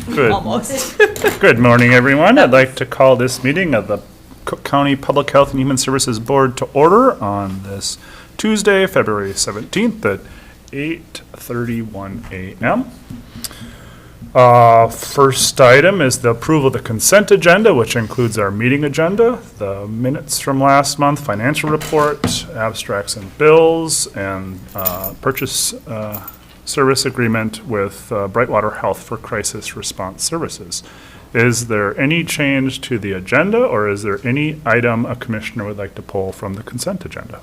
Good. Almost. Good morning, everyone. I'd like to call this meeting of the Cook County Public Health and Human Services Board to order on this Tuesday, February 17th at 8:31 a.m. First item is the approval of the consent agenda, which includes our meeting agenda, the minutes from last month, financial report, abstracts and bills, and purchase service agreement with Brightwater Health for crisis response services. Is there any change to the agenda, or is there any item a commissioner would like to pull from the consent agenda?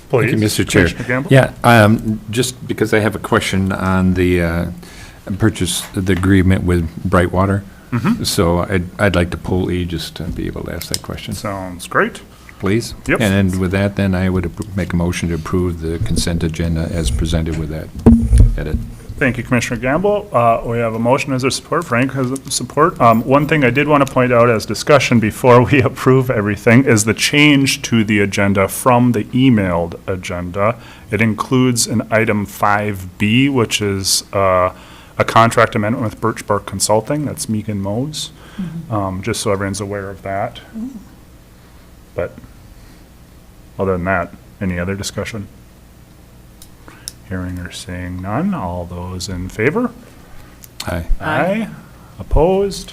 Please. Thank you, Mr. Chair. Commissioner Gamble? Yeah, just because I have a question on the purchase, the agreement with Brightwater. Mhm. So I'd like to pull E just to be able to ask that question, Sounds great. please. Yep. And then with that, then I would make a motion to approve the consent agenda as presented with that edit. Thank you, Commissioner Gamble. We have a motion. Is there support? Frank has support. One thing I did want to point out as discussion before we approve everything is the change to the agenda from the emailed agenda. It includes an item 5B, which is a contract amendment with Birch Consulting. That's Megan Mose. Just so everyone's aware of that. But other than that, any other discussion? Hearing or seeing none, all those in favor? Aye. Aye. Opposed?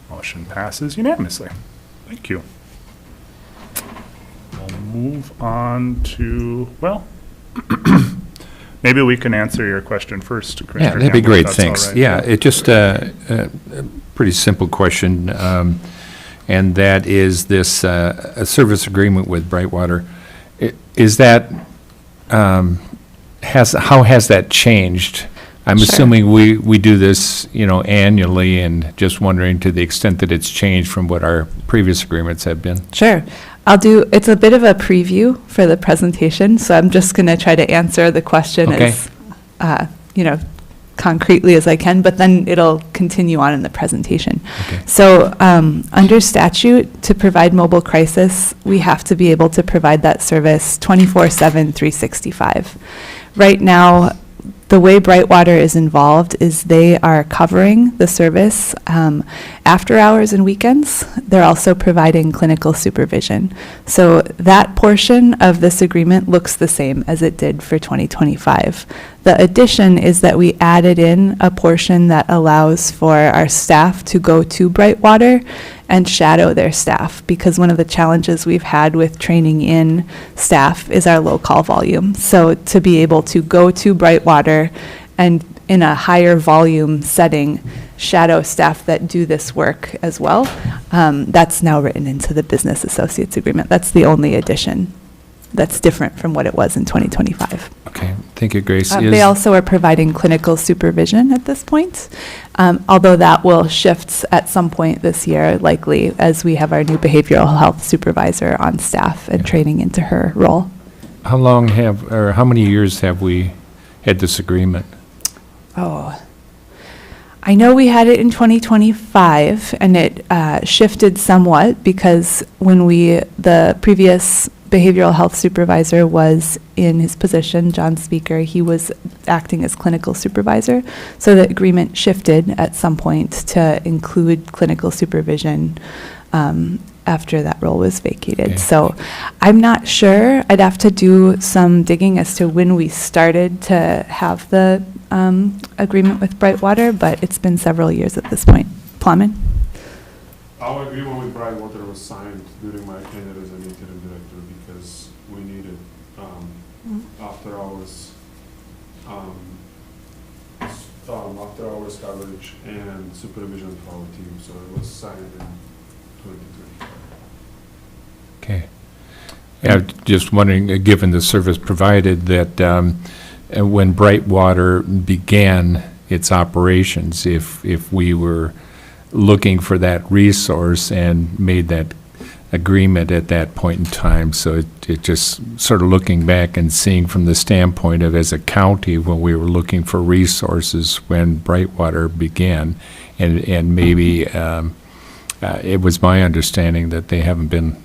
Motion passes unanimously. Thank you. We'll move on to, well, maybe we can answer your question first, Commissioner Yeah, that'd be Gamble, if great, that's all thanks. right. Yeah, it just a pretty simple question, and that is this a service agreement with Brightwater. Is that, how has that changed? I'm Sure. assuming we do this, annually, and just wondering to the extent that it's changed from what our previous agreements have been. Sure. It's a bit of a preview for the presentation, so I'm just going to try to answer the question Okay. as, concretely as I can, but then it'll continue on in the presentation. Okay. So under statute, to provide mobile crisis, we have to be able to provide that service 24/7, 365. Right now, the way Brightwater is involved is they are covering the service after hours and weekends. They're also providing clinical supervision. So that portion of this agreement looks the same as it did for 2025. The addition is that we added in a portion that allows for our staff to go to Brightwater and shadow their staff, because one of the challenges we've had with training in staff is our low call volume. So to be able to go to Brightwater and in a higher volume setting, shadow staff that do this work as well, that's now written into the business associates agreement. That's the only addition that's different from what it was in 2025. Okay, thank you, Grace. They also are providing clinical supervision at this point, although that will shift at some point this year, likely, as we have our new behavioral health supervisor on staff and training into her role. How many years have we had this agreement? Oh, I know we had it in 2025, and it shifted somewhat because when the previous behavioral health supervisor was in his position, John Speaker, he was acting as clinical supervisor. So the agreement shifted at some point to include clinical supervision after that role was vacated. Okay. So I'm not sure. I'd have to do some digging as to when we started to have the agreement with Brightwater, but it's been several years at this point. Plowman? Our agreement with Brightwater was signed during my tenure as an interim director because we needed after hours coverage and supervision for our team. So it was signed in 2025. Okay. Yeah, just wondering, given the service provided, that when Brightwater began its operations, if we were looking for that resource and made that agreement at that point in time. So it just sort of looking back and seeing from the standpoint of as a county when we were looking for resources when Brightwater began, and maybe it was my understanding that they haven't been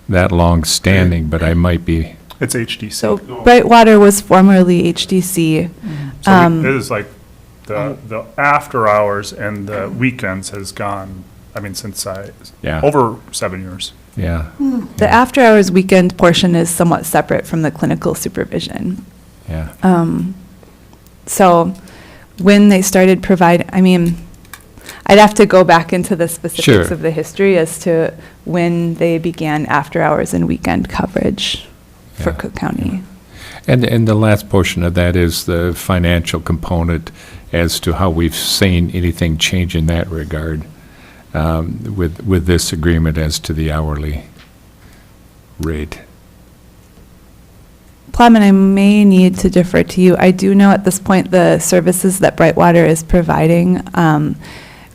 that long standing, but I might be. It's HDC. So Brightwater was formerly HDC. So it is like the after hours and the weekends has gone, I mean, since Yeah. over 7 years. Yeah, The after-hours weekend portion is somewhat separate from the clinical supervision. yeah. So when they started I mean, I'd have to go back into the specifics Sure. of the history as to when they began after-hours and weekend coverage for Yeah. Cook County. And the last portion of that is the financial component as to how we've seen anything change in that regard with this agreement as to the hourly rate. Plum, and I may need to defer to you. I do know at this point the services that Brightwater is providing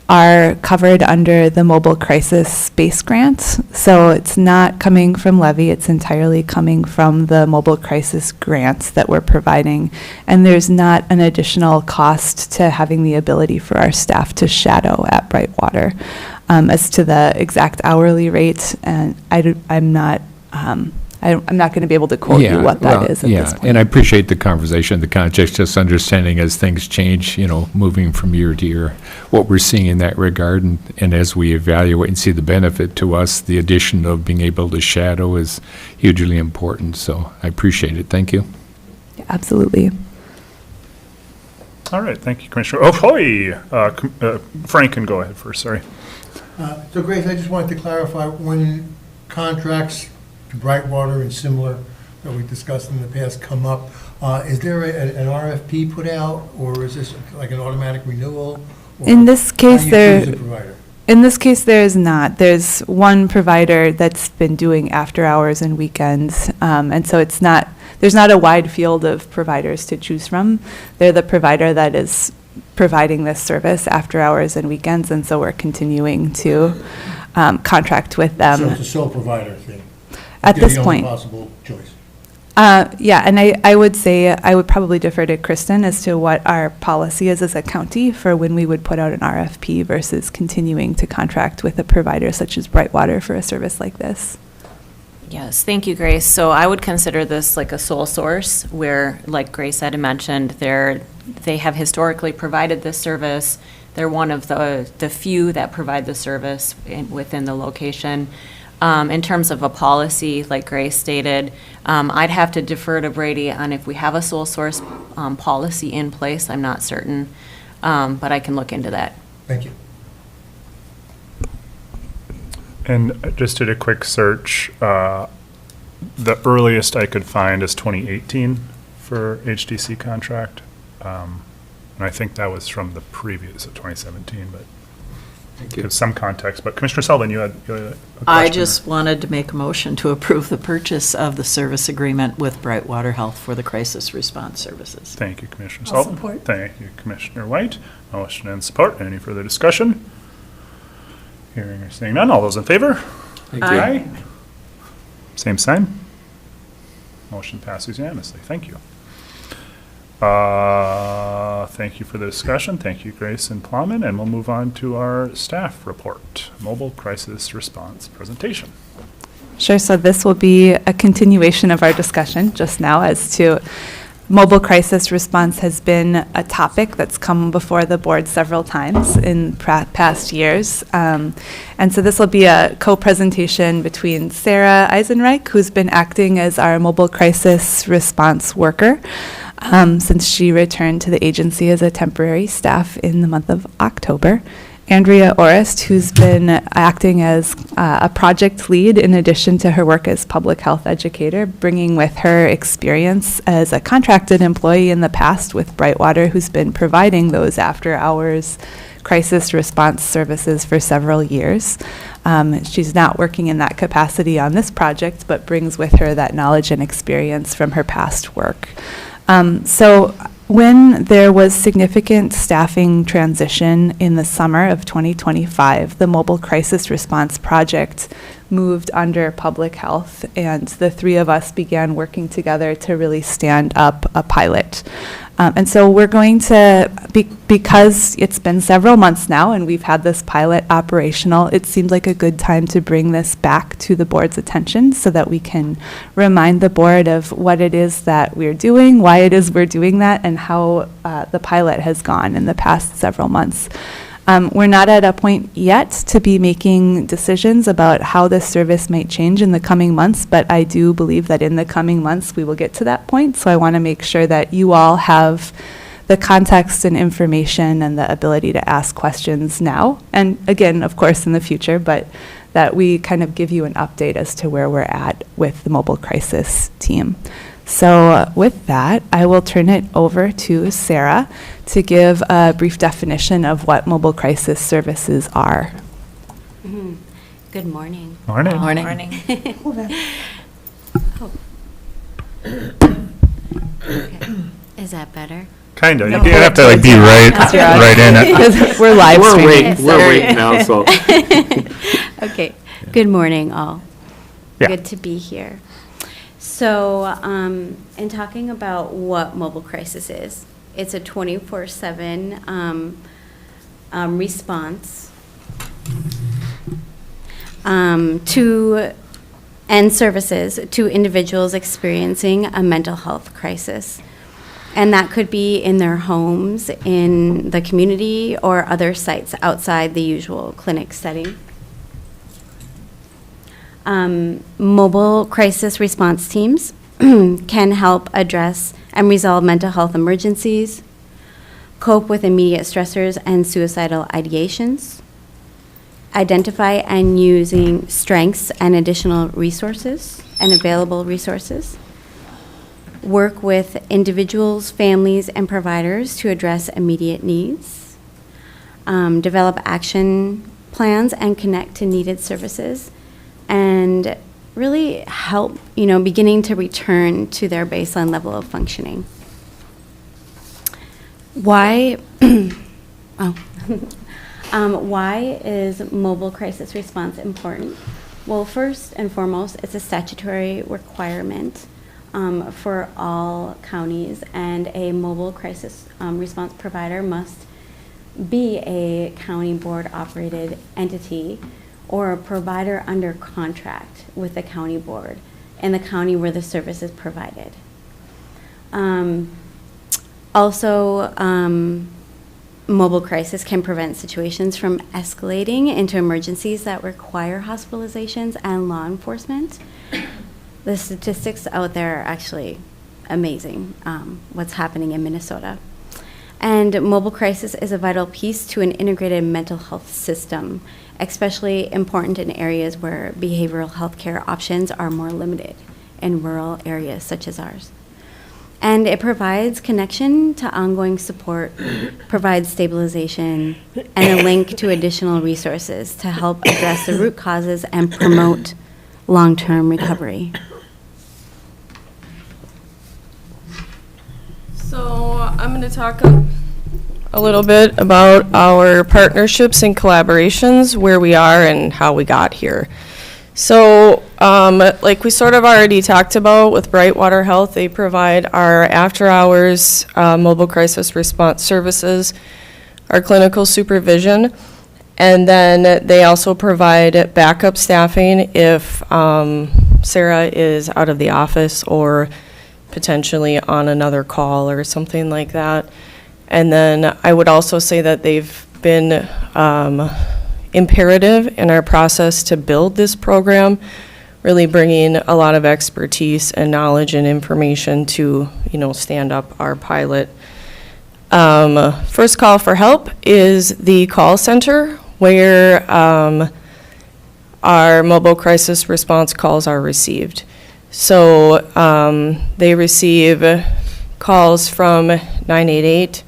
are covered under the Mobile Crisis Space Grant. So it's not coming from levy, it's entirely coming from the Mobile Crisis Grants that we're providing. And there's not an additional cost to having the ability for our staff to shadow at Brightwater. As to the exact hourly rate, and I'm not going to be able to quote you what that is at this point. And I appreciate the conversation, the context, just understanding as things change, moving from year to year, what we're seeing in that regard, and as we evaluate and see the benefit to us, the addition of being able to shadow is hugely important, so I appreciate it. Thank you. Yeah, absolutely. All right, thank you, Commissioner. Oh, boy, Frank can go ahead first, sorry. So Grace, I just wanted to clarify, when contracts to Brightwater and similar that we discussed in the past come up, is there an RFP put out, or is this like an automatic renewal? Or In this case, how do you choose a provider? In this case, there is not. There's one provider that's been doing after hours and weekends, and so there's not a wide field of providers to choose from. They're the provider that is providing this service after hours and weekends, and so we're continuing to contract with them. So it's a sole provider thing? At They're this the only point. possible choice? Yeah, and I would say, I would probably defer to Kristen as to what our policy is as a county for when we would put out an RFP versus continuing to contract with a provider such as Brightwater for a service like this. Yes, thank you, Grace. So I would consider this like a sole source where, like Grace had mentioned, they have historically provided this service. They're one of the few that provide the service within the location. In terms of a policy, like Grace stated, I'd have to defer to Brady on if we have a sole source policy in place. I'm not certain, but I can look into that. Thank you. And I just did a quick search. The earliest I could find is 2018 for HDC contract. And I think that was from the previous of 2017, but give some context. But Commissioner Sullivan, you had a question. I just wanted to make a motion to approve the purchase of the service agreement with Brightwater Health for the crisis response services. Thank you, Commissioner I'll Sullivan. support. Thank you, Commissioner White. Motion and support. Any further discussion? Hearing or seeing none. All those in favor? Aye. Same sign. Motion passes unanimously. Thank you. Thank you for the discussion. Thank you, Grace and Plowman. And we'll move on to our staff report, Mobile Crisis Response Presentation. Sure, so this will be a continuation of our discussion just now as to mobile crisis response has been a topic that's come before the board several times in past years. And so this will be a co-presentation between Sarah Eisenreich, who's been acting as our mobile crisis response worker since she returned to the agency as a temporary staff in the month of October. Andrea Orest, who's been acting as a project lead in addition to her work as public health educator, bringing with her experience as a contracted employee in the past with Brightwater, who's been providing those after-hours crisis response services for several years. She's not working in that capacity on this project, but brings with her that knowledge and experience from her past work. So when there was significant staffing transition in the summer of 2025, the Mobile Crisis Response Project moved under public health, and the three of us began working together to really stand up a pilot. And so we're going to, because it's been several months now and we've had this pilot operational, it seemed like a good time to bring this back to the board's attention so that we can remind the board of what it is that we're doing, why it is we're doing that, and how the pilot has gone in the past several months. We're not at a point yet to be making decisions about how this service might change in the coming months, but I do believe that in the coming months we will get to that point. So I want to make sure that you all have the context and information and the ability to ask questions now, and again, of course, in the future, but that we kind of give you an update as to where we're at with the mobile crisis team. So with that, I will turn it over to Sarah to give a brief definition of what mobile crisis services are. Good morning. Morning. Morning. Oh. Okay. Is that better? Kind of. You have to like be right in it. Because we're live streaming. We're waiting now, so. Okay. Good morning, all. Yeah. Good to be here. So, in talking about what mobile crisis is, it's a 24/7 response to and services to individuals experiencing a mental health crisis. And that could be in their homes, in the community, or other sites outside the usual clinic setting. Mobile crisis response teams can help address and resolve mental health emergencies, cope with immediate stressors and suicidal ideations, identify and using strengths and additional resources and available resources, work with individuals, families, and providers to address immediate needs, develop action plans and connect to needed services, and really help, beginning to return to their baseline level of functioning. Why? Why is mobile crisis response important? Well, first and foremost, it's a statutory requirement for all counties, and a mobile crisis response provider must be a county board operated entity or a provider under contract with the county board in the county where the service is provided. Also, mobile crisis can prevent situations from escalating into emergencies that require hospitalizations and law enforcement. The statistics out there are actually amazing, what's happening in Minnesota. And mobile crisis is a vital piece to an integrated mental health system, especially important in areas where behavioral health care options are more limited in rural areas such as ours. And it provides connection to ongoing support, provides stabilization, and a link to additional resources to help address the root causes and promote long-term recovery. So I'm going to talk a little bit about our partnerships and collaborations, where we are and how we got here. So like we sort of already talked about with Brightwater Health, they provide our after-hours mobile crisis response services, our clinical supervision, and then they also provide backup staffing if Sarah is out of the office or potentially on another call or something like that. And then I would also say that they've been imperative in our process to build this program, really bringing a lot of expertise and knowledge and information to, stand up our pilot. First call for help is the call center, where our mobile crisis response calls are received. So they receive calls from 988,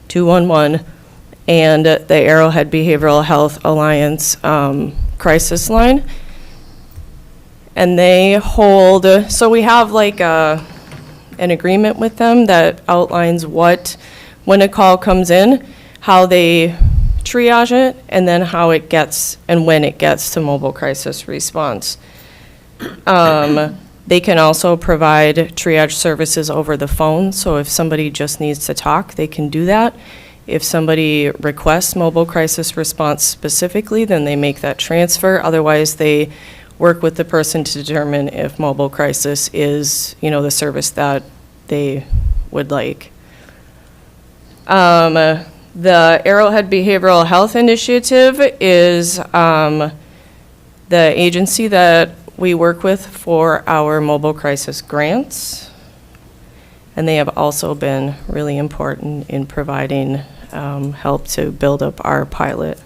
211, and the Arrowhead Behavioral Health Alliance crisis line. And they hold, so we have like an agreement with them that outlines when a call comes in, how they triage it, and then how it gets and when it gets to mobile crisis response. They can also provide triage services over the phone, so if somebody just needs to talk, they can do that. If somebody requests mobile crisis response specifically, then they make that transfer. Otherwise, they work with the person to determine if mobile crisis is, the service that they would like. The Arrowhead Behavioral Health Initiative is the agency that we work with for our mobile crisis grants. And they have also been really important in providing help to build up our pilot.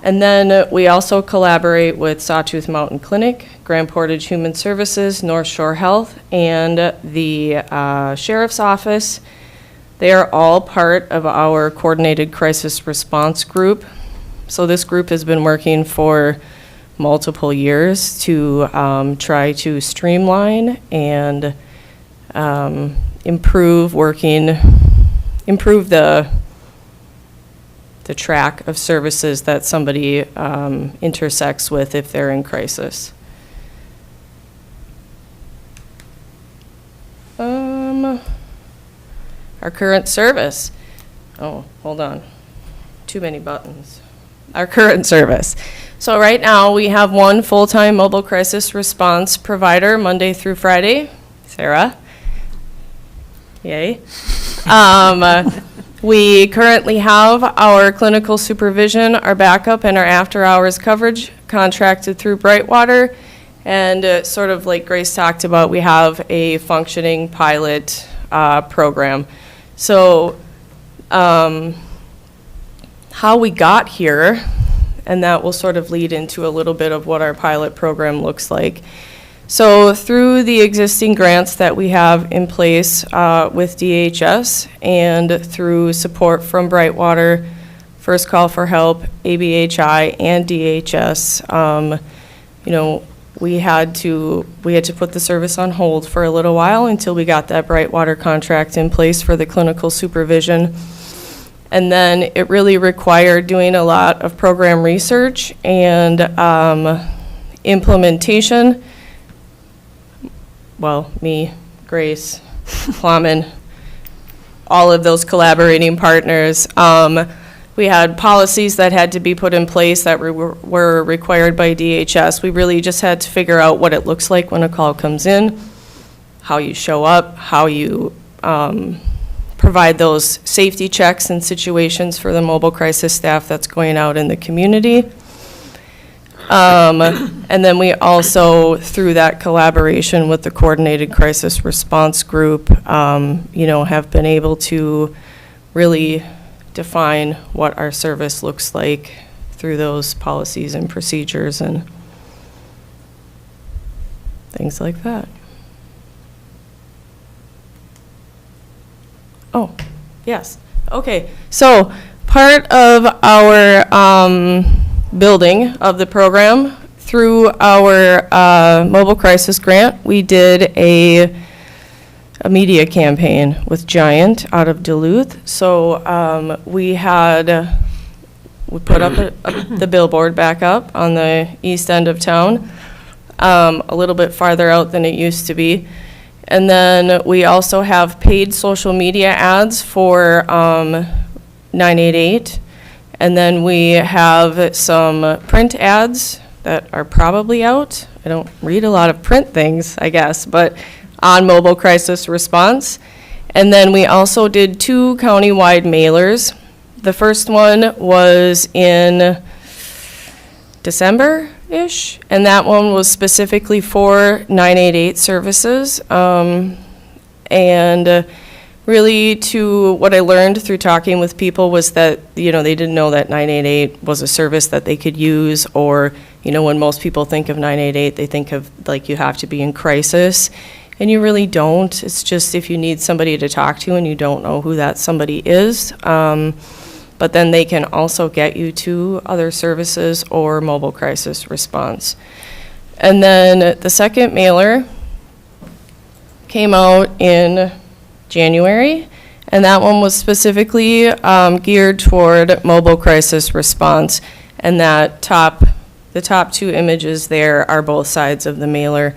And then we also collaborate with Sawtooth Mountain Clinic, Grand Portage Human Services, North Shore Health, and the Sheriff's Office. They are all part of our Coordinated Crisis Response Group. So this group has been working for multiple years to try to streamline and improve the track of services that somebody intersects with if they're in crisis. Our current service. Oh, hold on. Too many buttons. Our current service. So right now we have one full-time mobile crisis response provider Monday through Friday. Sarah. Yay. We currently have our clinical supervision, our backup, and our after-hours coverage contracted through Brightwater. And sort of like Grace talked about, we have a functioning pilot program. So how we got here, and that will sort of lead into a little bit of what our pilot program looks like. So through the existing grants that we have in place with DHS and through support from Brightwater, First Call for Help, ABHI, and DHS, we had to put the service on hold for a little while until we got that Brightwater contract in place for the clinical supervision. And then it really required doing a lot of program research and implementation. Well, me, Grace, Plowman, all of those collaborating partners. We had policies that had to be put in place that were required by DHS. We really just had to figure out what it looks like when a call comes in, how you show up, how you provide those safety checks and situations for the mobile crisis staff that's going out in the community. And then we also, through that collaboration with the Coordinated Crisis Response Group, have been able to really define what our service looks like through those policies and procedures and things like that. Oh, yes. Okay. So part of our building of the program through our mobile crisis grant, we did a media campaign with Giant out of Duluth. So we put up the billboard back up on the east end of town, a little bit farther out than it used to be. And then we also have paid social media ads for 988. And then we have some print ads that are probably out. I don't read a lot of print things, I guess, but on mobile crisis response. And then we also did 2 county-wide mailers. The first one was in December-ish, and that one was specifically for 988 services. And really, to what I learned through talking with people was that, they didn't know that 988 was a service that they could use, or, when most people think of 988, they think of, like, you have to be in crisis, and you really don't. It's just if you need somebody to talk to and you don't know who that somebody is. But then they can also get you to other services or mobile crisis response. And then the second mailer came out in January, And that one was specifically geared toward mobile crisis response. And the top two images there are both sides of the mailer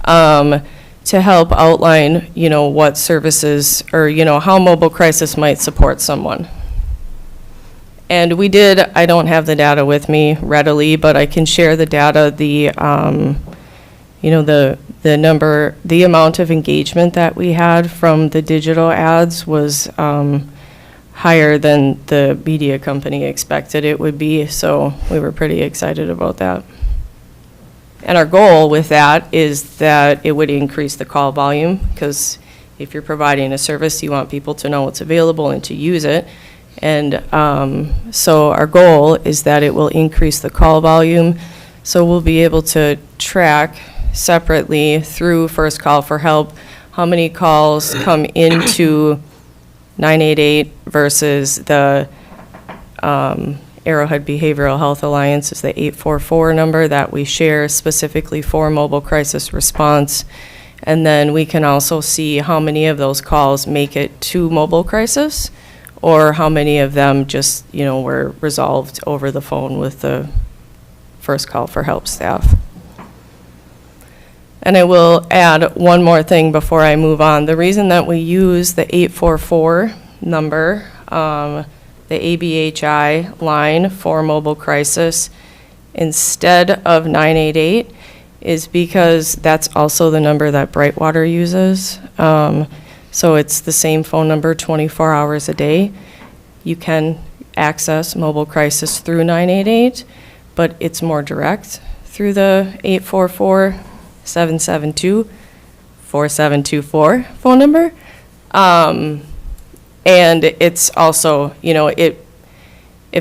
to help outline, what services or, how mobile crisis might support someone. And I don't have the data with me readily, but I can share the data, the amount of engagement that we had from the digital ads was higher than the media company expected it would be, so we were pretty excited about that. And our goal with that is that it would increase the call volume, because if you're providing a service, you want people to know it's available and to use it. And so our goal is that it will increase the call volume, so we'll be able to track separately through First Call for Help how many calls come into 988 versus the Arrowhead Behavioral Health Alliance is the 844 number that we share specifically for mobile crisis response. And then we can also see how many of those calls make it to mobile crisis, or how many of them just, were resolved over the phone with the First Call for Help staff. And I will add one more thing before I move on. The reason that we use the 844 number, the ABHI line for mobile crisis instead of 988 is because that's also the number that Brightwater uses. So it's the same phone number 24 hours a day. You can access mobile crisis through 988, but it's more direct through the 844-772-4724 phone number. And it's also, it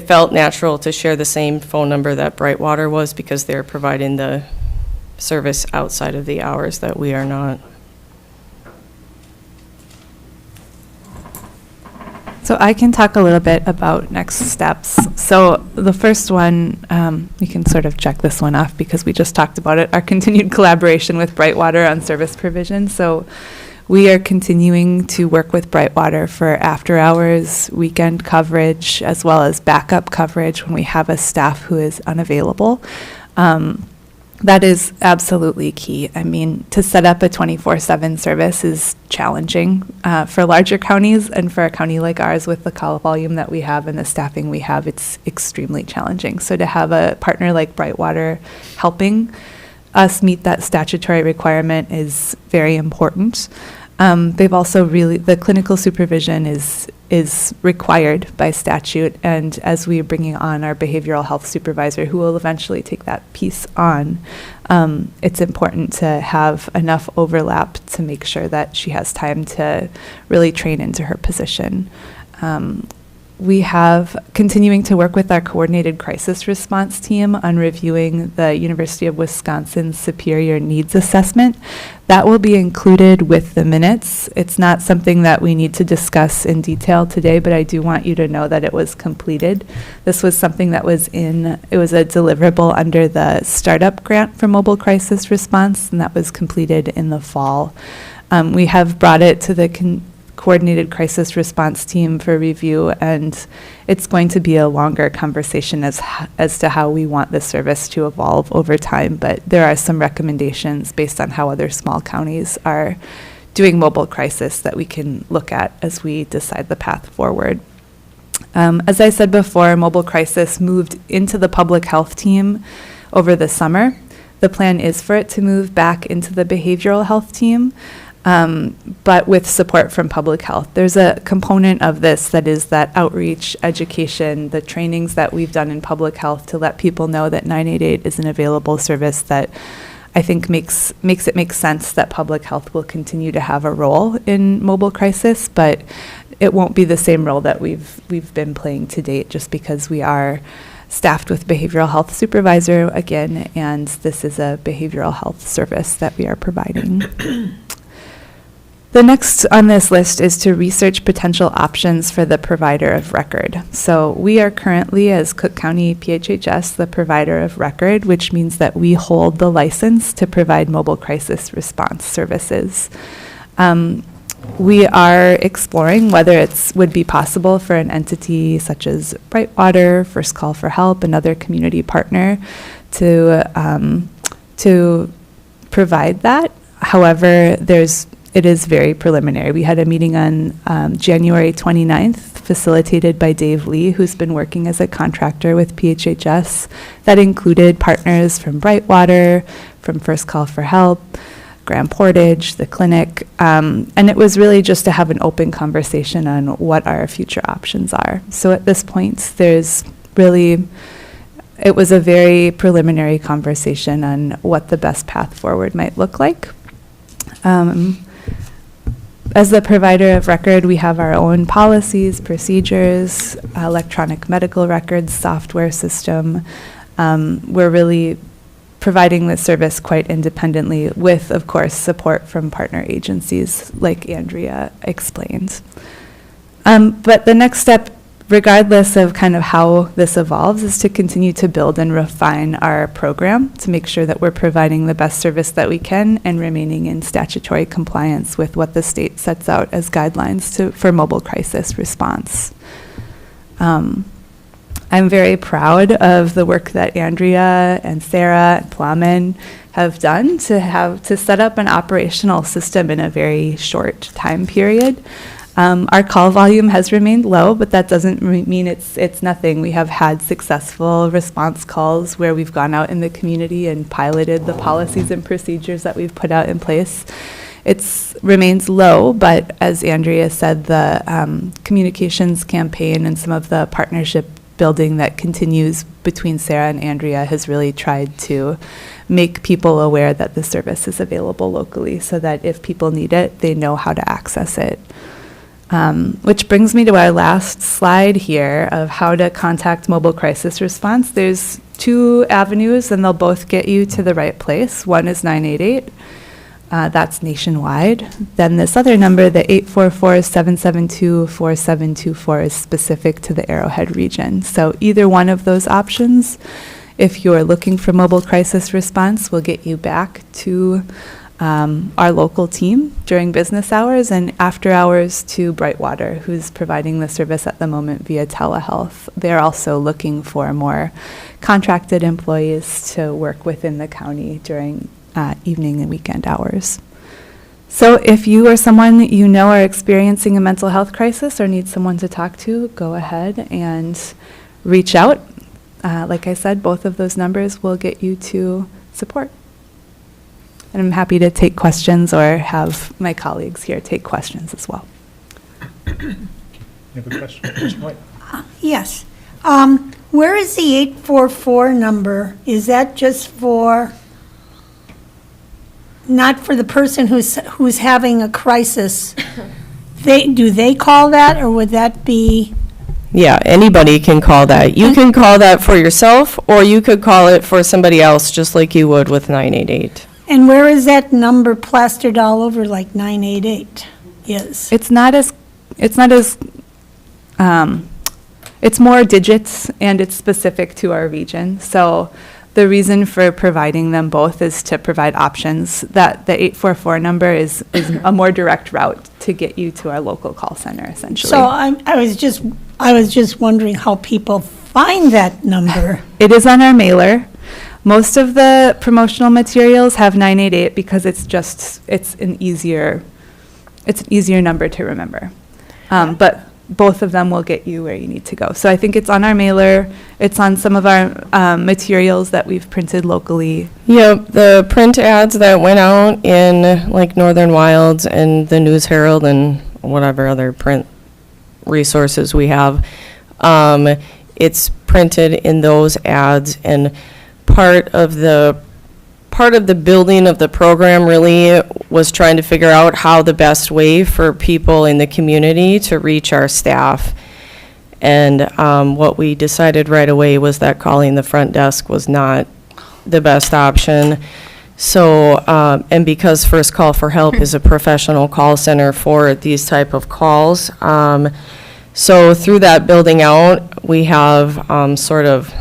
felt natural to share the same phone number that Brightwater was because they're providing the service outside of the hours that we are not. So I can talk a little bit about next steps. So the first one, we can sort of check this one off because we just talked about it, our continued collaboration with Brightwater on service provision. So we are continuing to work with Brightwater for after hours, weekend coverage, as well as backup coverage when we have a staff who is unavailable. That is absolutely key. I mean, to set up a 24/7 service is challenging for larger counties, and for a county like ours with the call volume that we have and the staffing we have, it's extremely challenging. So to have a partner like Brightwater helping us meet that statutory requirement is very important. They've also the clinical supervision is required by statute, and as we are bringing on our behavioral health supervisor, who will eventually take that piece on, it's important to have enough overlap to make sure that she has time to really train into her position. We have continuing to work with our coordinated crisis response team on reviewing the University of Wisconsin Superior Needs Assessment. That will be included with the minutes. It's not something that we need to discuss in detail today, but I do want you to know that it was completed. This was something that was it was a deliverable under the startup grant for mobile crisis response, and that was completed in the fall. We have brought it to the coordinated crisis response team for review, and it's going to be a longer conversation as to how we want the service to evolve over time, but there are some recommendations based on how other small counties are doing mobile crisis that we can look at as we decide the path forward. As I said before, mobile crisis moved into the public health team over the summer. The plan is for it to move back into the behavioral health team, but with support from public health. There's a component of this that is that outreach, education, the trainings that we've done in public health to let people know that 988 is an available service that I think makes it make sense that public health will continue to have a role in mobile crisis, but it won't be the same role that we've been playing to date, just because we are staffed with behavioral health supervisor again, and this is a behavioral health service that we are providing. The next on this list is to research potential options for the provider of record. So we are currently, as Cook County PHHS, the provider of record, which means that we hold the license to provide mobile crisis response services. We are exploring whether would be possible for an entity such as Brightwater, First Call for Help, another community partner, to provide that. However, it is very preliminary. We had a meeting on January 29th, facilitated by Dave Lee, who's been working as a contractor with PHHS. That included partners from Brightwater, from First Call for Help, Grand Portage, the clinic, and it was really just to have an open conversation on what our future options are. So at this point, it was a very preliminary conversation on what the best path forward might look like. As the provider of record, we have our own policies, procedures, electronic medical records, software system. We're really providing this service quite independently with, of course, support from partner agencies like Andrea explained. But the next step, regardless of kind of how this evolves, is to continue to build and refine our program to make sure that we're providing the best service that we can and remaining in statutory compliance with what the state sets out as guidelines for mobile crisis response. I'm very proud of the work that Andrea and Sarah and Plamen have done to set up an operational system in a very short time period. Our call volume has remained low, but that doesn't mean it's nothing. We have had successful response calls where we've gone out in the community and piloted the policies and procedures that we've put out in place. It remains low, but as Andrea said, the communications campaign and some of the partnership building that continues between Sarah and Andrea has really tried to make people aware that the service is available locally so that if people need it, they know how to access it. Which brings me to our last slide here of how to contact mobile crisis response. There's 2 avenues, and they'll both get you to the right place. One is 988. That's nationwide. Then this other number, the 844-772-4724, is specific to the Arrowhead region. So either one of those options, if you're looking for mobile crisis response, will get you back to our local team during business hours, and after hours to Brightwater, who's providing the service at the moment via telehealth. They're also looking for more contracted employees to work within the county during evening and weekend hours. So if you or someone you know are experiencing a mental health crisis or need someone to talk to, go ahead and reach out. Like I said, both of those numbers will get you to support. And I'm happy to take questions or have my colleagues here take questions as well. You have a question? Commissioner White? Yes. Where is the 844 number? Is that just not for the person who's having a crisis? Do they call that, or would that be? Yeah, anybody can call that. You can call that for yourself, or you could call it for somebody else, just like you would with 988. And where is that number plastered all over like 988 is? It's more digits, and it's specific to our region. So the reason for providing them both is to provide options. That the 844 number is a more direct route to get you to our local call center, essentially. So I was just wondering how people find that number. It is on our mailer. Most of the promotional materials have 988 because it's an easier number to remember. But both of them will get you where you need to go. So I think it's on our mailer. It's on some of our materials that we've printed locally. Yep, the print ads that went out in like Northern Wilds and the News Herald and whatever other print resources we have, it's printed in those ads, and part of the building of the program really was trying to figure out how the best way for people in the community to reach our staff. And what we decided right away was that calling the front desk was not the best option. So, and because First Call for Help is a professional call center for these type of calls, so through that building out, we have sort of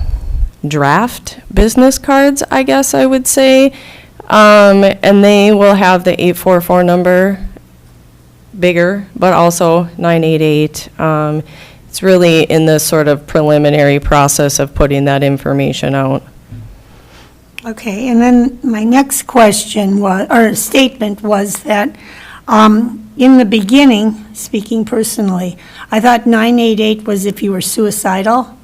draft business cards, I guess I would say, and they will have the 844 number bigger, but also 988. It's really in the sort of preliminary process of putting that information out. Okay, and then my next question was, or statement was that, in the beginning, speaking personally, I thought 988 was if you were suicidal,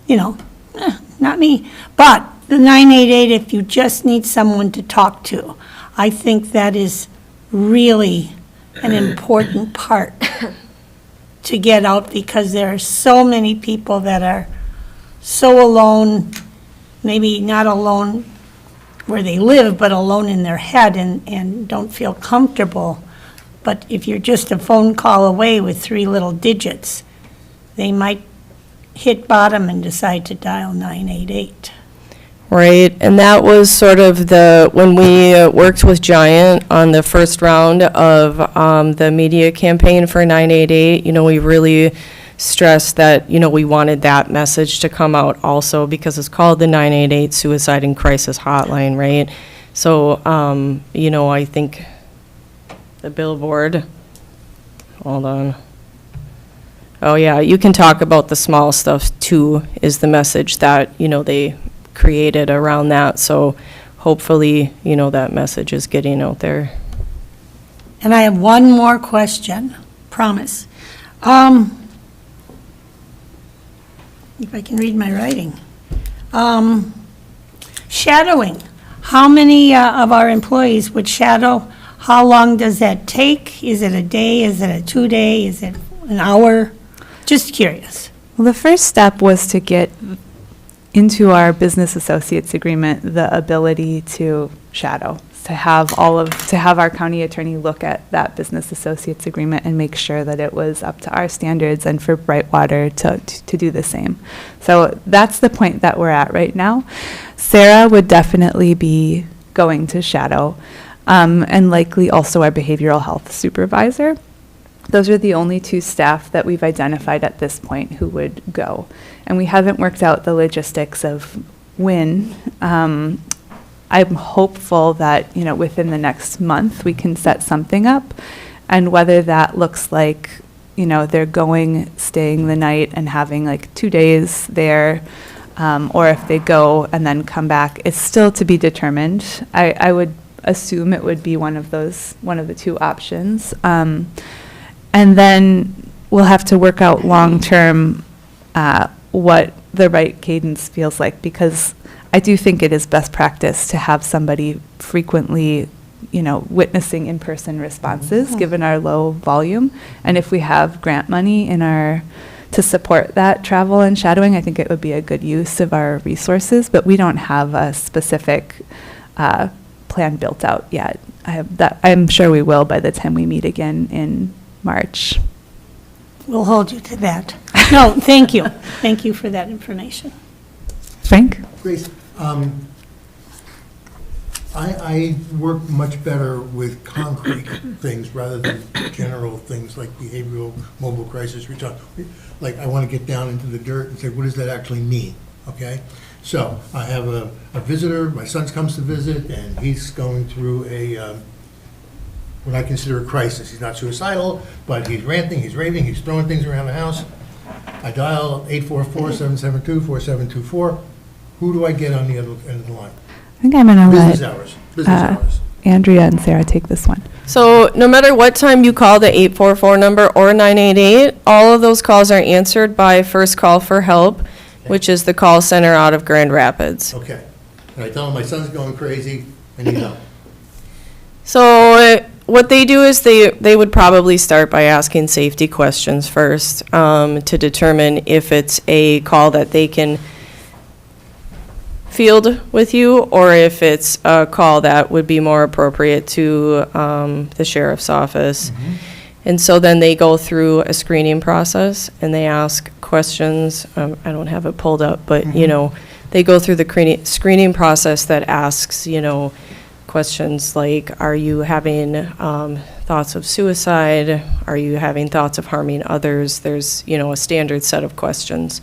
not me, but the 988 if you just need someone to talk to. I think that is really an important part to get out, because there are so many people that are so alone, maybe not alone where they live, but alone in their head and don't feel comfortable. But if you're just a phone call away with 3 little digits, they might hit bottom and decide to dial 988. Right, and that was sort of when we worked with Giant on the first round of the media campaign for 988, we really stressed that, we wanted that message to come out also, because it's called the 988 Suicide and Crisis Hotline, right? So, I think the billboard, hold on. Oh, yeah, you can talk about the small stuff too, is the message that, they created around that. So hopefully, that message is getting out there. And I have one more question, promise. If I can read my writing. Shadowing. How many of our employees would shadow? How long does that take? Is it a day? Is it a 2-day? Is it an hour? Just curious. Well, the first step was to get into our business associates agreement the ability to shadow, to have our county attorney look at that business associates agreement and make sure that it was up to our standards, and for Brightwater to do the same. So that's the point that we're at right now. Sarah would definitely be going to shadow, and likely also our behavioral health supervisor. Those are the only 2 staff that we've identified at this point who would go. And we haven't worked out the logistics of when. I'm hopeful that, within the next month we can set something up, and whether that looks like, they're going, staying the night and having like 2 days there, or if they go and then come back, it's still to be determined. I would assume it would be one of the 2 options. And then we'll have to work out long-term what the right cadence feels like, because I do think it is best practice to have somebody frequently, witnessing in-person responses, given our low volume. And if we have grant money to support that travel and shadowing, I think it would be a good use of our resources, but we don't have a specific plan built out yet. I'm sure we will by the time we meet again in March. We'll hold you to that. No, thank you. Thank you for that information. Frank? Grace, I work much better with concrete things rather than general things like behavioral mobile crisis response. Like, I want to get down into the dirt and say, what does that actually mean? Okay? So I have a visitor, my son comes to visit, and he's going through what I consider a crisis. He's not suicidal, but he's ranting, he's raving, he's throwing things around the house. I dial 844-772-4724. Who do I get on the other end of the line? I think I'm going to Business let hours. Business hours. Andrea and Sarah take this one. So no matter what time you call the 844 number or 988, all of those calls are answered by First Call for Help, which is the call center out of Grand Rapids. Okay. And I tell him my son's going crazy, and need help. So what they do is they would probably start by asking safety questions first, to determine if it's a call that they can field with you, or if it's a call that would be more appropriate to the sheriff's office. Mm-hmm. And so then they go through a screening process and they ask questions. I don't have it pulled up, but they go through the screening process that asks, questions like, are you having thoughts of suicide? Are you having thoughts of harming others? There's, a standard set of questions.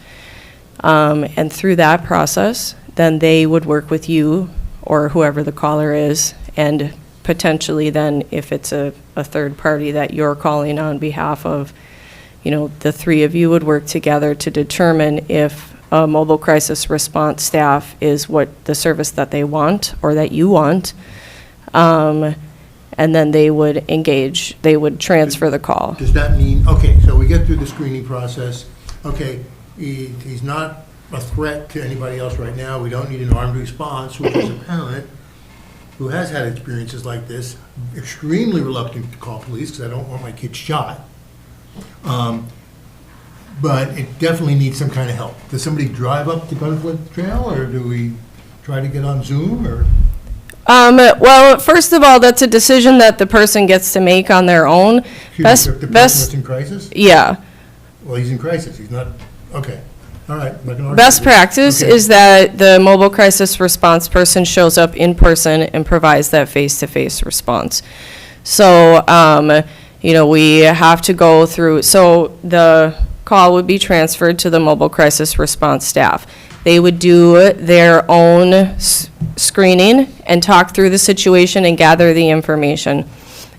And through that process, then they would work with you or whoever the caller is and potentially then, if it's a third party that you're calling on behalf of, the three of you would work together to determine if a mobile crisis response staff is what the service that they want or that you want. And then they would engage, they would transfer the call. Does that mean, okay, so we get through the screening process, okay, he's not a threat to anybody else right now, we don't need an armed response, which is a parent who has had experiences like this, extremely reluctant to call police because I don't want my kid shot. But it definitely needs some kind of help. Does somebody drive up to Gunflint Trail, or do we try to get on Zoom, or? Well, first of all, that's a decision that the person gets to make on their own. Excuse me, the person that's in crisis? Yeah. Well, he's in crisis, he's not, okay, all right. I'm not gonna argue Best with it. practice Okay. is that the mobile crisis response person shows up in person and provides that face-to-face response. So, we have to go through, so the call would be transferred to the mobile crisis response staff. They would do their own screening and talk through the situation and gather the information.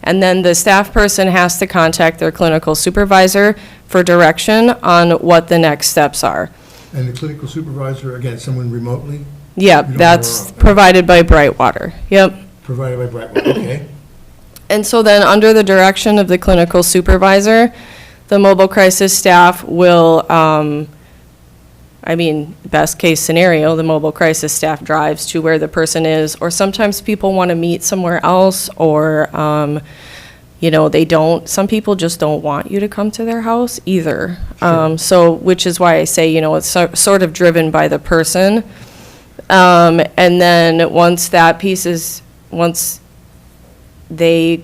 And then the staff person has to contact their clinical supervisor for direction on what the next steps are. And the clinical supervisor, again, someone remotely, Yep, You don't that's know. provided by Brightwater. Yep. provided by Brightwater, okay? And so then, under the direction of the clinical supervisor, the mobile crisis staff will, best case scenario, the mobile crisis staff drives to where the person is, or sometimes people want to meet somewhere else, or, they don't, some people just don't want you to come to their house either. So, which is why I say, it's sort of driven by the person. And then once that piece is, once they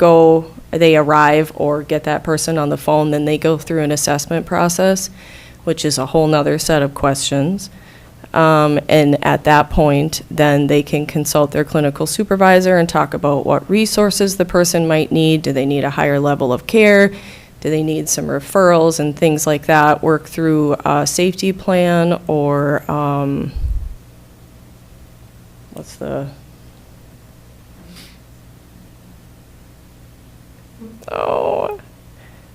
arrive or get that person on the phone, then they go through an assessment process, which is a whole nother set of questions. And at that point, then they can consult their clinical supervisor and talk about what resources the person might need. Do they need a higher level of care? Do they need some referrals and things like that? Work through a safety plan, or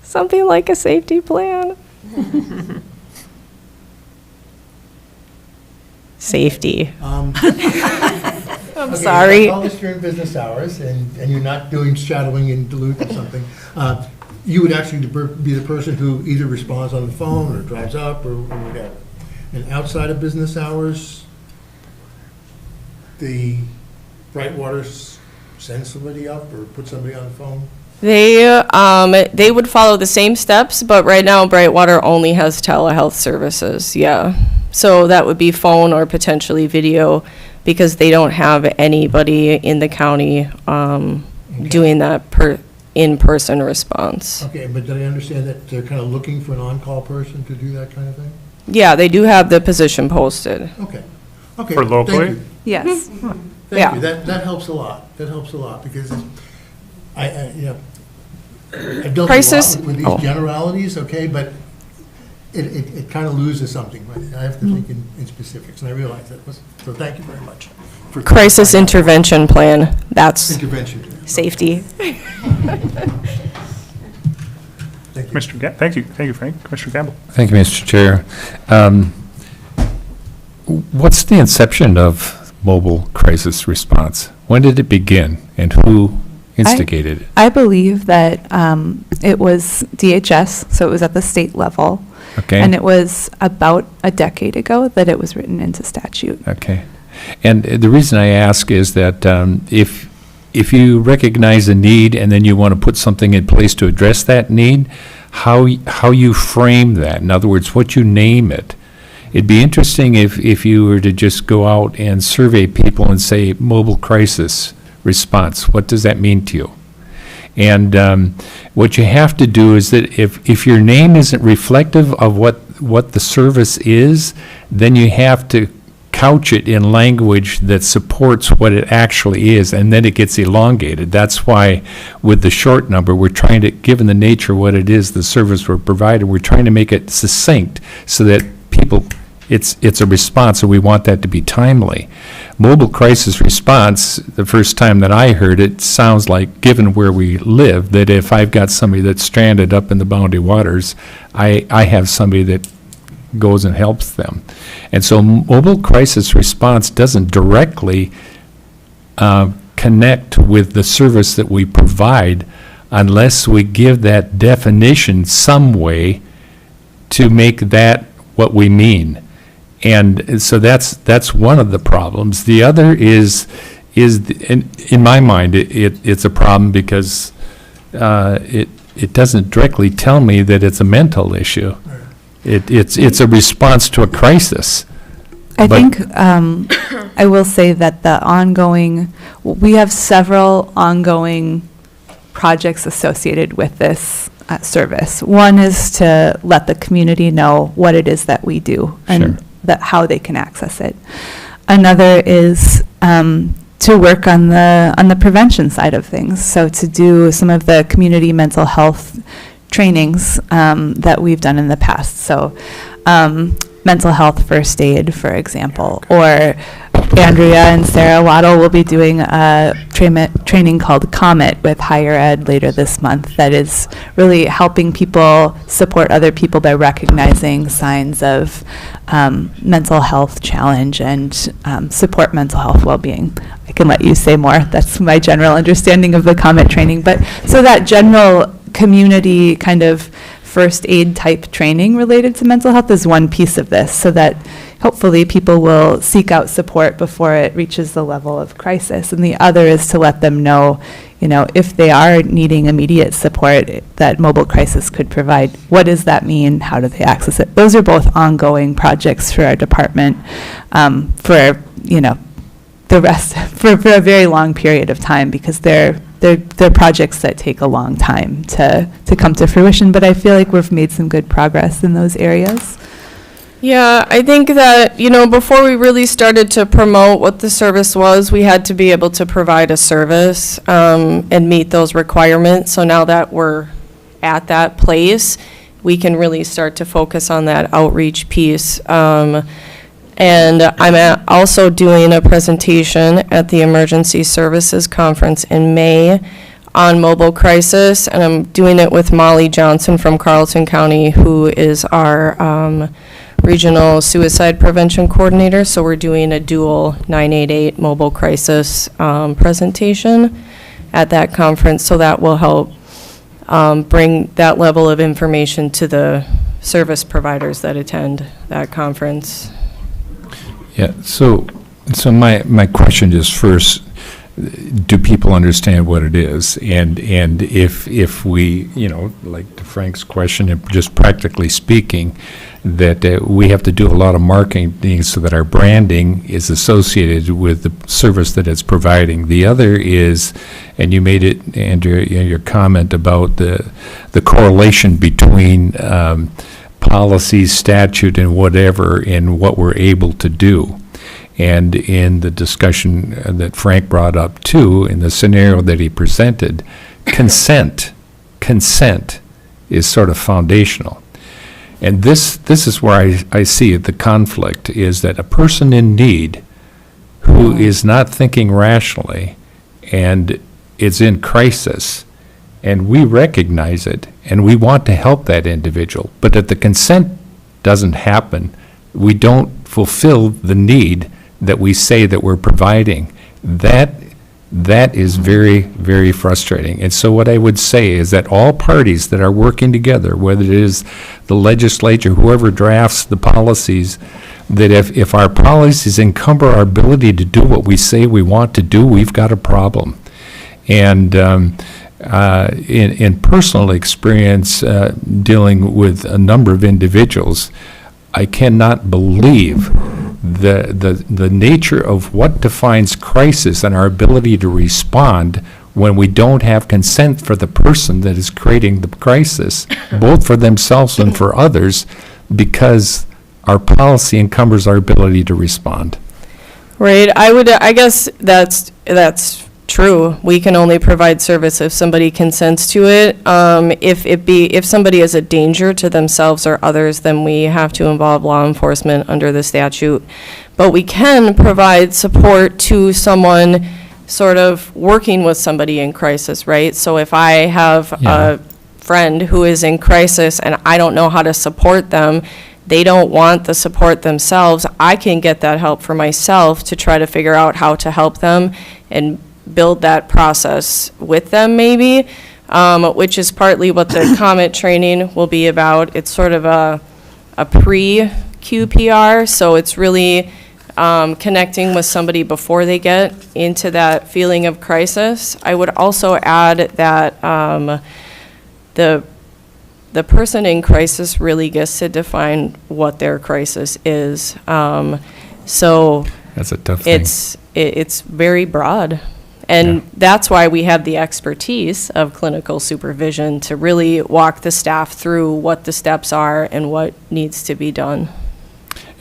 something like a safety plan. Safety. I'm sorry. All this during business hours, and you're not doing shadowing in Duluth or something. You would actually be the person who either responds on the phone or drives up or whatever. And outside of business hours, the Brightwater send somebody up or put somebody on the phone? They would follow the same steps, but right now Brightwater only has telehealth services, yeah. So that would be phone or potentially video, because they don't have anybody in the county doing that in-person response. Okay, but did I understand that they're kind of looking for an on-call person to do that kind of thing? Yeah, they do have the position posted. Okay. Okay. For locally? Thank you. Yes. Thank you. That helps a lot. That helps a lot, because I've dealt a Crisis- lot with these generalities, okay, but it kind of loses something. Right? I have to think in specifics, and I realize that. So thank you very much. for Crisis clarifying. intervention plan, that's Intervention. safety. Thank you. Thank you, Frank. Commissioner Campbell. Thank you, Mr. Chair. What's the inception of mobile crisis response? When did it begin, and who instigated it? I believe that it was DHS, so it was at the state level. Okay. And it was about a decade ago that it was written into statute. Okay. And the reason I ask is that if you recognize a need and then you want to put something in place to address that need, how you frame that, in other words, what you name it. It'd be interesting if you were to just go out and survey people and say, mobile crisis response, what does that mean to you? And what you have to do is that if your name isn't reflective of what the service is, then you have to couch it in language that supports what it actually is, and then it gets elongated. That's why with the short number, we're trying to, given the nature of what it is, the service we're providing, we're trying to make it succinct so that people it's a response, and we want that to be timely. Mobile crisis response, the first time that I heard it, sounds like, given where we live, that if I've got somebody that's stranded up in the boundary waters, I have somebody that goes and helps them. And so mobile crisis response doesn't directly connect with the service that we provide unless we give that definition some way to make that what we mean. And so that's one of the problems. The other is in my mind, it's a problem because it doesn't directly tell me that it's a mental issue. It's a response to a crisis. I But- think I will say that we have several ongoing projects associated with this service. One is to let the community know what it is that we do Sure. and how they can access it. Another is to work on the prevention side of things. So to do some of the community mental health trainings that we've done in the past. So mental health first aid, for example, or Andrea and Sarah Waddle will be doing a training called Comet with Higher Ed later this month that is really helping people support other people by recognizing signs of mental health challenge and support mental health well-being. I can let you say more. That's my general understanding of the Comet training. But so that general community kind of first aid type training related to mental health is one piece of this, so that hopefully people will seek out support before it reaches the level of crisis. And the other is to let them know, if they are needing immediate support that mobile crisis could provide, what does that mean? How do they access it? Those are both ongoing projects for our department for the rest, for a very long period of time, because they're projects that take a long time to come to fruition, but I feel like we've made some good progress in those areas. Yeah, I think that, before we really started to promote what the service was, we had to be able to provide a service and meet those requirements. So now that we're at that place, we can really start to focus on that outreach piece. And I'm also doing a presentation at the Emergency Services Conference in May on mobile crisis, and I'm doing it with Molly Johnson from Carleton County, who is our Regional Suicide Prevention Coordinator. So we're doing a dual 988 mobile crisis presentation at that conference, so that will help bring that level of information to the service providers that attend that conference. Yeah, so my question is first, do people understand what it is? And if we, like to Frank's question, and just practically speaking, that we have to do a lot of marketing so that our branding is associated with the service that it's providing. The other is, and you made it, Andrea, your comment about the correlation between policy, statute, and whatever, in what we're able to do. And in the discussion that Frank brought up too, in the scenario that he presented, consent is sort of foundational. And this is where I see the conflict, is that a person in need who is not thinking rationally and is in crisis, and we recognize it, and we want to help that individual, but if the consent doesn't happen, we don't fulfill the need that we say that we're providing. That is very, very frustrating. And so what I would say is that all parties that are working together, whether it is the legislature, whoever drafts the policies, that if our policies encumber our ability to do what we say we want to do, we've got a problem. And in personal experience, dealing with a number of individuals, I cannot believe the nature of what defines crisis and our ability to respond when we don't have consent for the person that is creating the crisis, both for themselves and for others, because our policy encumbers our ability to respond. Right. I guess that's true. We can only provide service if somebody consents to it. If somebody is a danger to themselves or others, then we have to involve law enforcement under the statute. But we can provide support to someone sort of working with somebody in crisis, right? So if I have Yeah. a friend who is in crisis and I don't know how to support them, they don't want the support themselves, I can get that help for myself to try to figure out how to help them and build that process with them maybe, which is partly what the COMET training will be about. It's sort of a pre-QPR, so it's really connecting with somebody before they get into that feeling of crisis. I would also add that the person in crisis really gets to define what their crisis is. So That's a tough thing. it's very broad. And that's why we have the expertise of clinical supervision to really walk the staff through what the steps are and what needs to be done.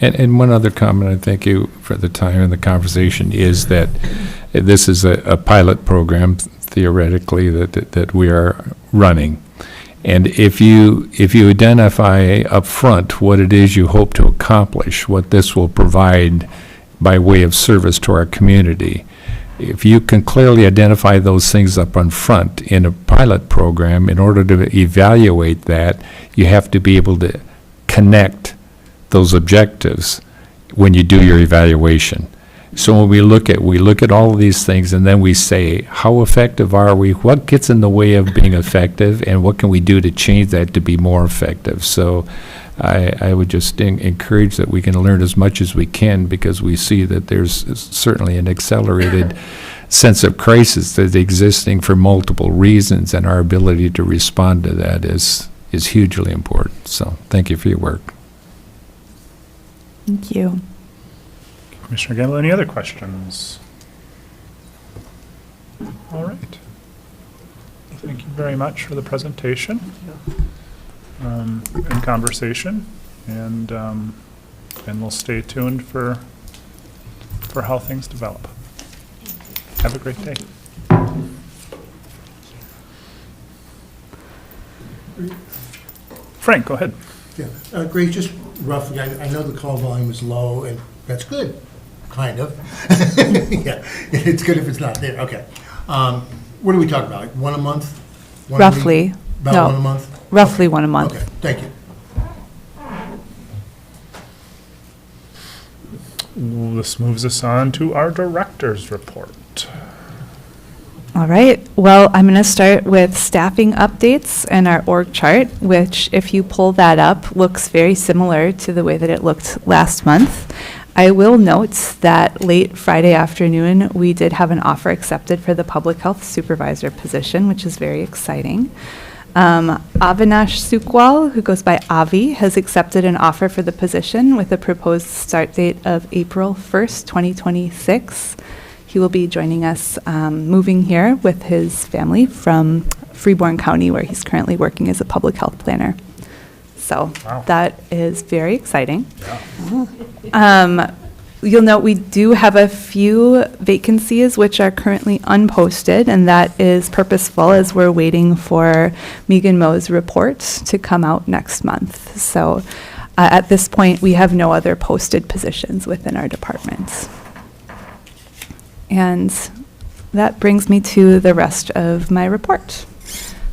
And one other comment, and thank you for the time and the conversation, is that this is a pilot program, theoretically, that we are running. And if you identify up front what it is you hope to accomplish, what this will provide by way of service to our community, if you can clearly identify those things up on front in a pilot program, in order to evaluate that, you have to be able to connect those objectives when you do your evaluation. So when we look at all of these things, and then we say, how effective are we? What gets in the way of being effective, and what can we do to change that to be more effective? So I would just encourage that we can learn as much as we can, because we see that there's certainly an accelerated sense of crisis that's existing for multiple reasons, and our ability to respond to that is hugely important. So thank you for your work. Thank you. Commissioner Gamble, any other questions? All right. Thank you very much for the presentation and conversation, and we'll stay tuned for how things develop. Have a great day. Frank, go ahead. Yeah, Grace, just roughly, I know the call volume is low, and that's good, kind of. Yeah, it's good if it's not there, okay. What are we talking about, like one a month? One a week? Roughly. About No. one a month? Roughly one a month. Okay, thank you. This moves us on to our director's report. All right. Well, I'm going to start with staffing updates and our org chart, which, if you pull that up, looks very similar to the way that it looked last month. I will note that late Friday afternoon, we did have an offer accepted for the public health supervisor position, which is very exciting. Avinash Sukwal, who goes by Avi, has accepted an offer for the position with a proposed start date of April 1st, 2026. He will be joining us, moving here with his family from Freeborn County, where he's currently working as a public health planner. So Wow. that is very exciting. You'll note we do have a few vacancies which are currently unposted, and that is purposeful as we're waiting for Megan Moe's report to come out next month. So at this point, we have no other posted positions within our department. And that brings me to the rest of my report.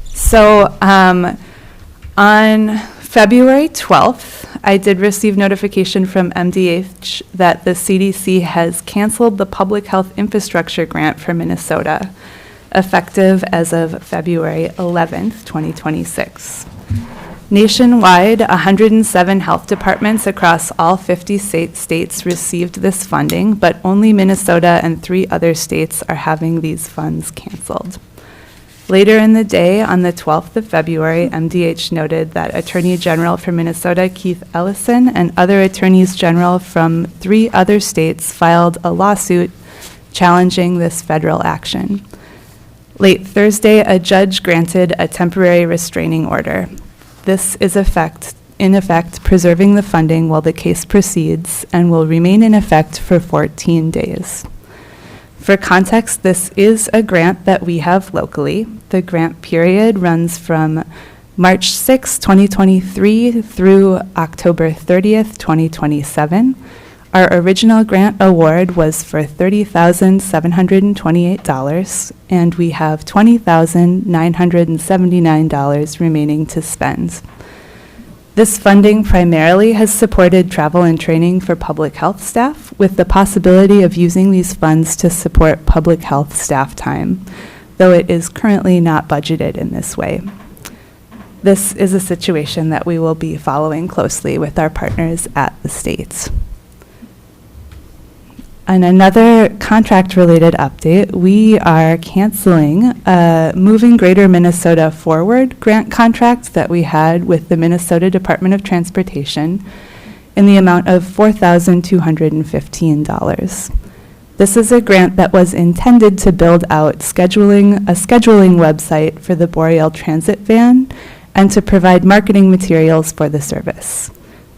So on February 12th, I did receive notification from MDH that the CDC has canceled the public health infrastructure grant for Minnesota, effective as of February 11th, 2026. Nationwide, 107 health departments across all 50 states received this funding, but only Minnesota and 3 other states are having these funds canceled. Later in the day, on the 12th of February, MDH noted that Attorney General for Minnesota, Keith Ellison, and other attorneys general from 3 other states filed a lawsuit challenging this federal action. Late Thursday, a judge granted a temporary restraining order. This is in effect preserving the funding while the case proceeds and will remain in effect for 14 days. For context, this is a grant that we have locally. The grant period runs from March 6, 2023 through October 30th, 2027. Our original grant award was for $30,728, and we have $20,979 remaining to spend. This funding primarily has supported travel and training for public health staff, with the possibility of using these funds to support public health staff time, though it is currently not budgeted in this way. This is a situation that we will be following closely with our partners at the state. And another contract-related update, we are canceling a Moving Greater Minnesota Forward grant contract that we had with the Minnesota Department of Transportation in the amount of $4,215. This is a grant that was intended to build out a scheduling website for the Boreal Transit Van and to provide marketing materials for the service.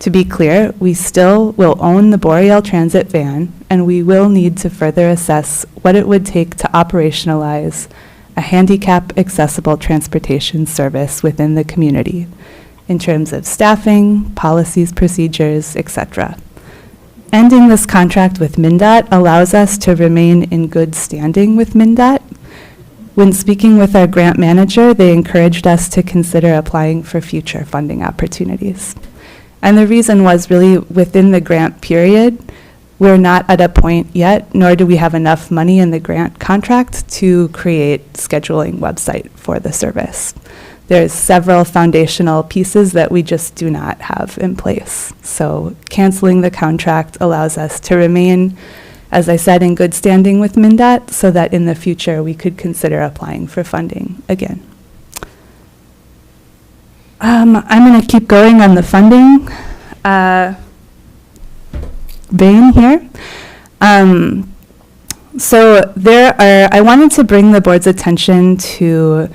To be clear, we still will own the Boreal Transit Van, and we will need to further assess what it would take to operationalize a handicap-accessible transportation service within the community in terms of staffing, policies, procedures, etc. Ending this contract with MnDOT allows us to remain in good standing with MnDOT. When speaking with our grant manager, they encouraged us to consider applying for future funding opportunities. And the reason was really within the grant period, we're not at a point yet, nor do we have enough money in the grant contract to create scheduling website for the service. There's several foundational pieces that we just do not have in place. So canceling the contract allows us to remain, as I said, in good standing with MnDOT so that in the future we could consider applying for funding again. I'm going to keep going on the funding vein here. I wanted to bring the board's attention to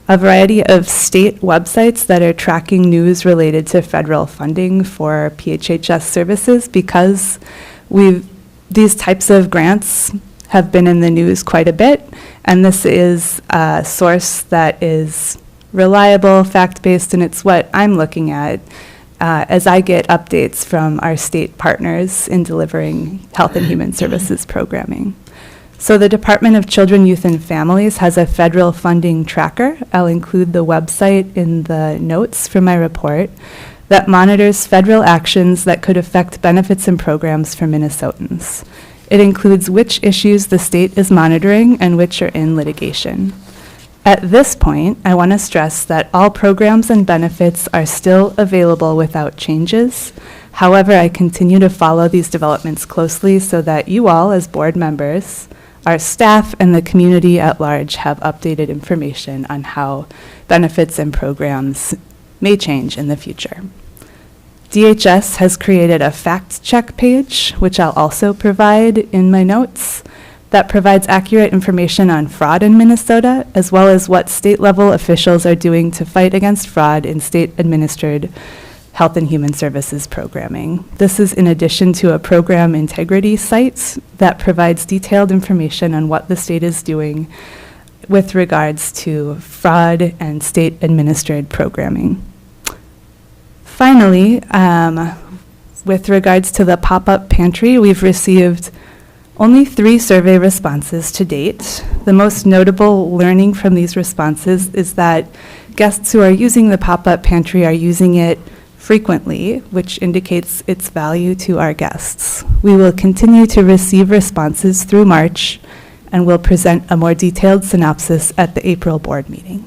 a variety of state websites that are tracking news related to federal funding for PHHS services because these types of grants have been in the news quite a bit, and this is a source that is reliable, fact-based, and it's what I'm looking at as I get updates from our state partners in delivering health and human services programming. So the Department of Children, Youth, and Families has a federal funding tracker. I'll include the website in the notes for my report that monitors federal actions that could affect benefits and programs for Minnesotans. It includes which issues the state is monitoring and which are in litigation. At this point, I want to stress that all programs and benefits are still available without changes. However, I continue to follow these developments closely so that you all, as board members, our staff, and the community at large have updated information on how benefits and programs may change in the future. DHS has created a fact check page, which I'll also provide in my notes, that provides accurate information on fraud in Minnesota, as well as what state-level officials are doing to fight against fraud in state-administered health and human services programming. This is in addition to a program integrity site that provides detailed information on what the state is doing with regards to fraud and state-administered programming. Finally, with regards to the pop-up pantry, we've received only 3 survey responses to date. The most notable learning from these responses is that guests who are using the pop-up pantry are using it frequently, which indicates its value to our guests. We will continue to receive responses through March and will present a more detailed synopsis at the April board meeting.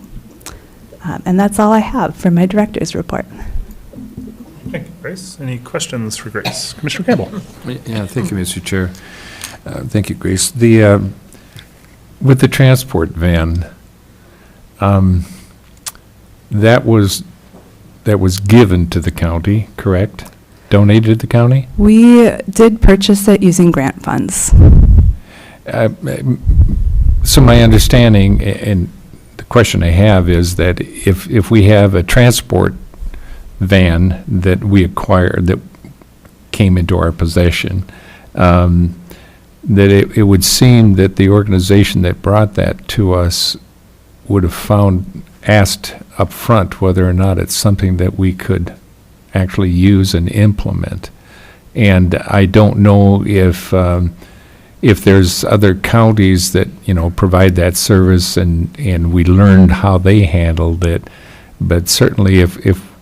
And that's all I have for my director's report. Thank you, Grace. Any questions for Grace? Commissioner Campbell. Yeah, thank you, Mr. Chair. Thank you, Grace. With the transport van, that was given to the county, correct? Donated to the county? We did purchase it using grant funds. So my understanding, and the question I have is that if we have a transport van that we acquired, that came into our possession, that it would seem that the organization that brought that to us would have asked up front whether or not it's something that we could actually use and implement. And I don't know if there's other counties that, provide that service and we learned how they handled it. But certainly if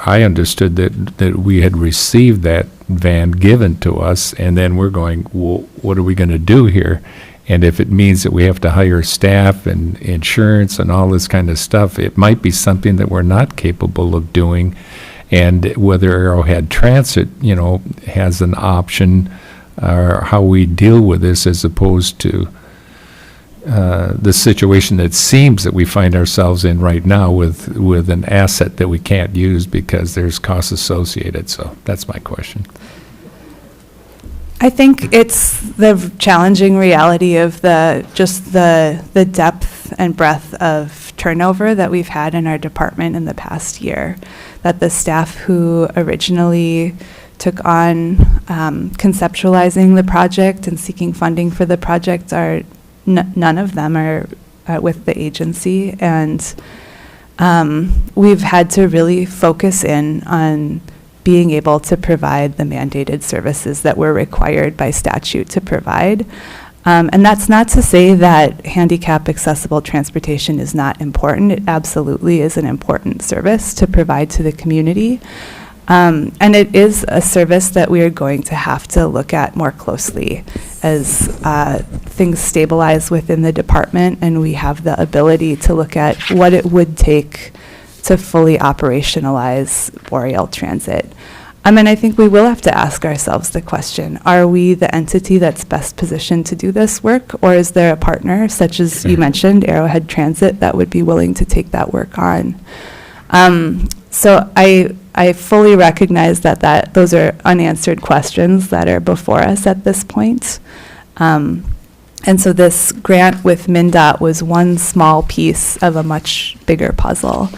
I understood that we had received that van given to us, and then we're going, well, what are we going to do here? And if it means that we have to hire staff and insurance and all this kind of stuff, it might be something that we're not capable of doing. And whether Arrowhead Transit, has an option, or how we deal with this, as opposed to the situation that seems that we find ourselves in right now with an asset that we can't use because there's costs associated. So that's my question. I think it's the challenging reality of the depth and breadth of turnover that we've had in our department in the past year. That the staff who originally took on conceptualizing the project and seeking funding for the project are none of them are with the agency, and we've had to really focus in on being able to provide the mandated services that we're required by statute to provide. And that's not to say that handicap accessible transportation is not important. It absolutely is an important service to provide to the community. And it is a service that we are going to have to look at more closely as things stabilize within the department and we have the ability to look at what it would take to fully operationalize Boreal Transit. And I think we will have to ask ourselves the question, are we the entity that's best positioned to do this work, or is there a partner, such as you mentioned, Arrowhead Transit, that would be willing to take that work on? So I fully recognize that those are unanswered questions that are before us at this point. And so this grant with MnDOT was one small piece of a much bigger puzzle.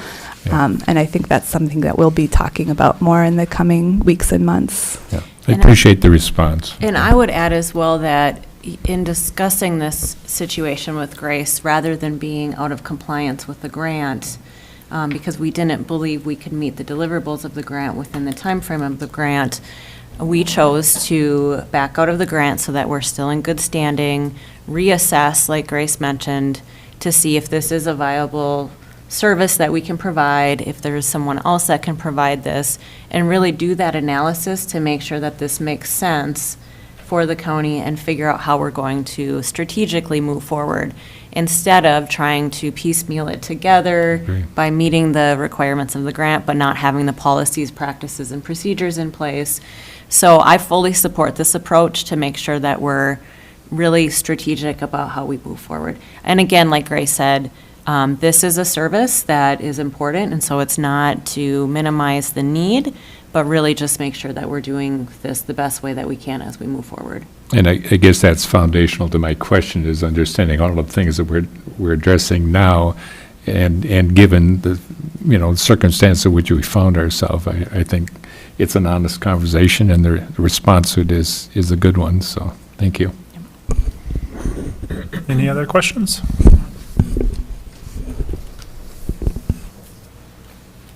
And I think that's something that we'll be talking about more in the coming weeks and months. Yeah. I appreciate the response. And I would add as well that in discussing this situation with Grace, rather than being out of compliance with the grant, because we didn't believe we could meet the deliverables of the grant within the time frame of the grant, we chose to back out of the grant so that we're still in good standing, reassess, like Grace mentioned, to see if this is a viable service that we can provide, if there's someone else that can provide this, and really do that analysis to make sure that this makes sense for the county and figure out how we're going to strategically move forward instead of trying to piecemeal it together by meeting the requirements of the grant but not having the policies, practices, and procedures in place. So I fully support this approach to make sure that we're really strategic about how we move forward. And again, like Grace said, this is a service that is important, and so it's not to minimize the need, but really just make sure that we're doing this the best way that we can as we move forward. And I guess that's foundational to my question, is understanding all of the things that we're addressing now, and given the circumstance in which we found ourselves, I think it's an honest conversation, and the response to it is a good one. So thank you. Any other questions?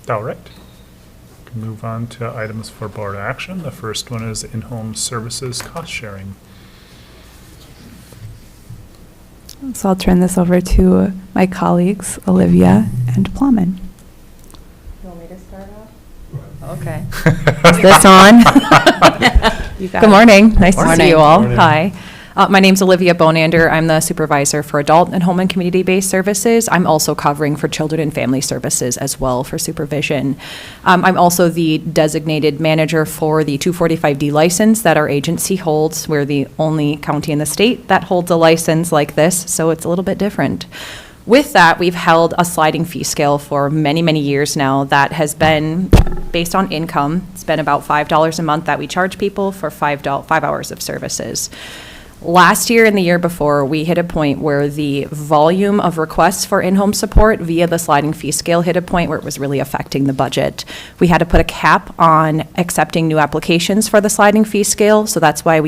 All right. We can move on to items for board action. The first one is in-home services cost sharing. So I'll turn this over to my colleagues, Olivia and Plowman. You want me to start off? Okay. Is this on? Good morning. Nice to see you all. Hi. My name's Olivia Bonander. I'm the supervisor for adult and home and community-based services. I'm also covering for children and family services as well for supervision. I'm also the designated manager for the 245D license that our agency holds. We're the only county in the state that holds a license like this, so it's a little bit different. With that, we've held a sliding fee scale for many, many years now that has been based on income. It's been about $5 a month that we charge people for 5 hours of services. Last year and the year before, we hit a point where the volume of requests for in-home support via the sliding fee scale hit a point where it was really affecting the budget. We had to put a cap on accepting new applications for the sliding fee scale, so that's why I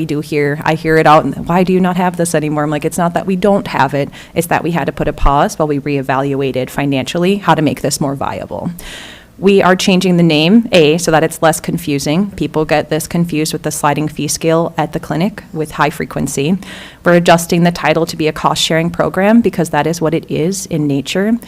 hear it out, and why do you not have this anymore? I'm like, it's not that we don't have it, it's that we had to put a pause while we reevaluated financially how to make this more viable. We are changing the name, so that it's less confusing. People get this confused with the sliding fee scale at the clinic with high frequency. We're adjusting the title to be a cost-sharing program because that is what it is in nature.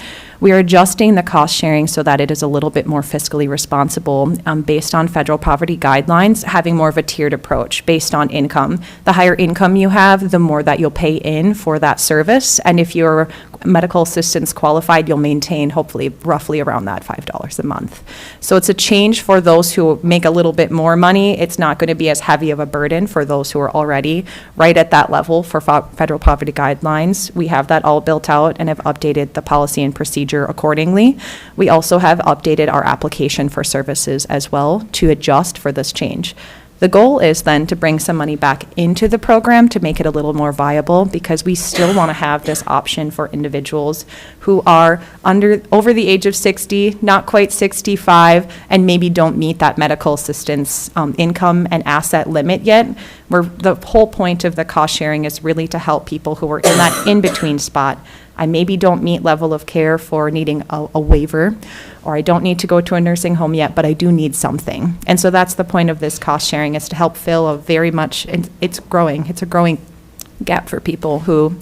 We are adjusting the cost sharing so that it is a little bit more fiscally responsible based on federal poverty guidelines, having more of a tiered approach based on income. The higher income you have, the more that you'll pay in for that service. And if you're medical assistance qualified, you'll maintain hopefully roughly around that $5 a month. So it's a change for those who make a little bit more money. It's not going to be as heavy of a burden for those who are already right at that level for federal poverty guidelines. We have that all built out and have updated the policy and procedure accordingly. We also have updated our application for services as well to adjust for this change. The goal is then to bring some money back into the program to make it a little more viable, because we still want to have this option for individuals who are over the age of 60, not quite 65, and maybe don't meet that medical assistance income and asset limit yet. Where the whole point of the cost sharing is really to help people who are in that in-between spot. I maybe don't meet level of care for needing a waiver, or I don't need to go to a nursing home yet, but I do need something. And so that's the point of this cost sharing, is to help fill a it's a growing gap for people who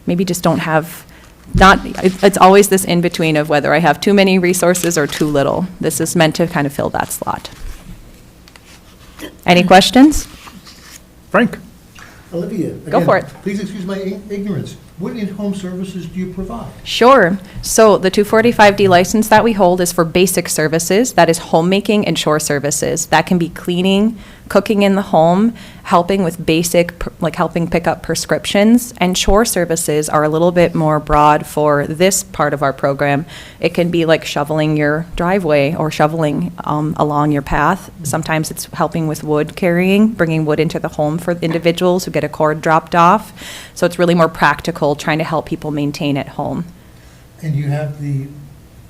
maybe just don't have, it's always this in-between of whether I have too many resources or too little. This is meant to kind of fill that slot. Any questions? Frank? Olivia, Go again, for it. Please excuse my ignorance. What in-home services do you provide? Sure. So the 245D license that we hold is for basic services. That is homemaking and chore services. That can be cleaning, cooking in the home, helping with basic, like helping pick up prescriptions. And chore services are a little bit more broad for this part of our program. It can be like shoveling your driveway or shoveling along your path. Sometimes it's helping with wood carrying, bringing wood into the home for individuals who get a cord dropped off. So it's really more practical, trying to help people maintain at home. And you have the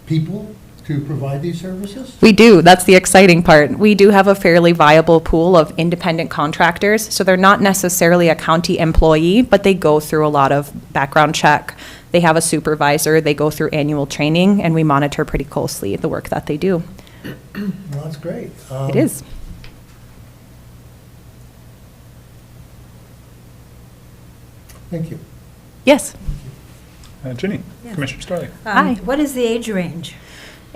people to provide these services? We do. That's the exciting part. We do have a fairly viable pool of independent contractors. So they're not necessarily a county employee, but they go through a lot of background check. They have a supervisor. They go through annual training, and we monitor pretty closely the work that they do. Well, that's great. It is. Thank you. Yes. Ginny, Commissioner Starley. Hi. What is the age range?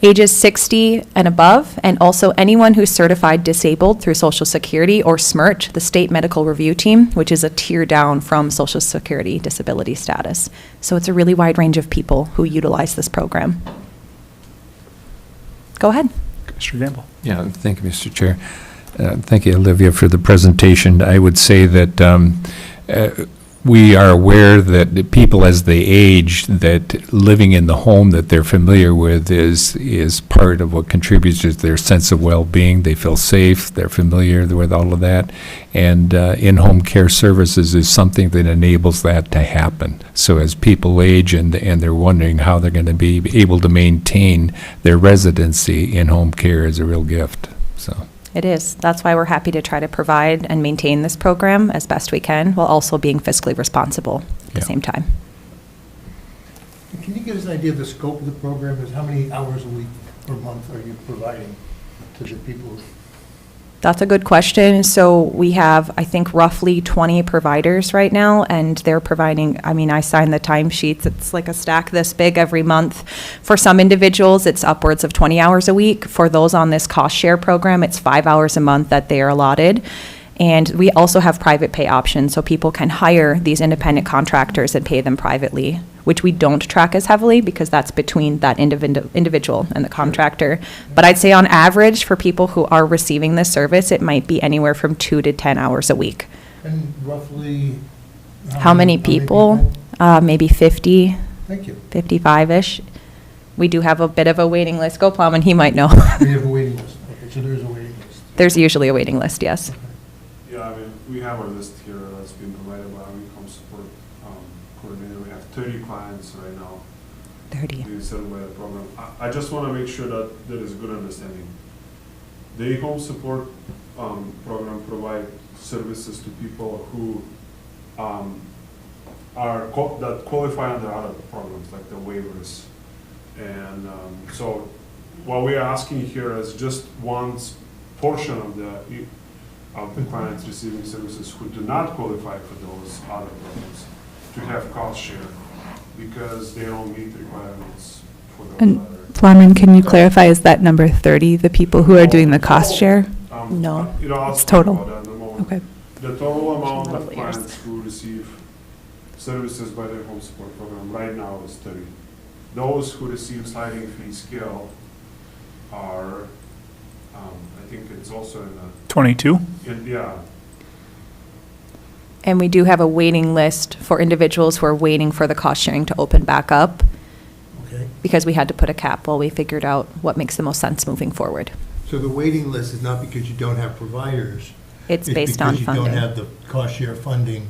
Ages 60 and above, and also anyone who's certified disabled through Social Security or SMRT, the State Medical Review Team, which is a tier down from Social Security disability status. So it's a really wide range of people who utilize this program. Go ahead. Commissioner Gamble. Yeah, thank you, Mr. Chair. Thank you, Olivia, for the presentation. I would say that we are aware that the people, as they age, that living in the home that they're familiar with is part of what contributes to their sense of well-being. They feel safe, they're familiar with all of that, and in-home care services is something that enables that to happen. So as people age and they're wondering how they're going to be able to maintain their residency, in-home care is a real gift. So. It is. That's why we're happy to try to provide and maintain this program as best we can, while also being fiscally responsible at the same time. Can you give us an idea of the scope of the program? Is how many hours a week or month are you providing to the people? That's a good question. So we have, I think, roughly 20 providers right now, and they're providing, I sign the timesheets. It's like a stack this big every month. For some individuals, it's upwards of 20 hours a week. For those on this cost share program, it's 5 hours a month that they are allotted. And we also have private pay options, so people can hire these independent contractors and pay them privately, which we don't track as heavily because that's between that individual and the contractor. But I'd say on average, for people who are receiving this service, it might be anywhere from 2 to 10 hours a week. And roughly? How many people? Maybe 50. Thank you. 55-ish. We do have a bit of a waiting list. Go Plowman, he might know. We have a waiting list. Okay, so there's a waiting list. There's usually a waiting list, yes. Yeah, we have a list here that's been provided by our in-home support coordinator. We have 30 clients right now 30. being served by the program. I just want to make sure that there is good understanding. The in-home support program provide services to people who that qualify under other programs, like the waivers. And so what we are asking here is just one portion of the clients receiving services who do not qualify for those other programs to have cost share because they don't meet the requirements for those And other. Flamin, can you clarify, is that number 30, the people who are doing the cost share? No, I'll it's talk total. about that in a moment. Okay. The total amount of Roughly yours. clients who receive services by their home support program right now is 30. Those who receive sliding fee scale are, I think it's also in 22? yeah, And we do have a waiting list for individuals who are waiting for the cost sharing to open back up Okay, because we had to put a cap while we figured out what makes the most sense moving forward. so the waiting list is not because you don't have providers. It's based on because you funding. don't have the cost share funding.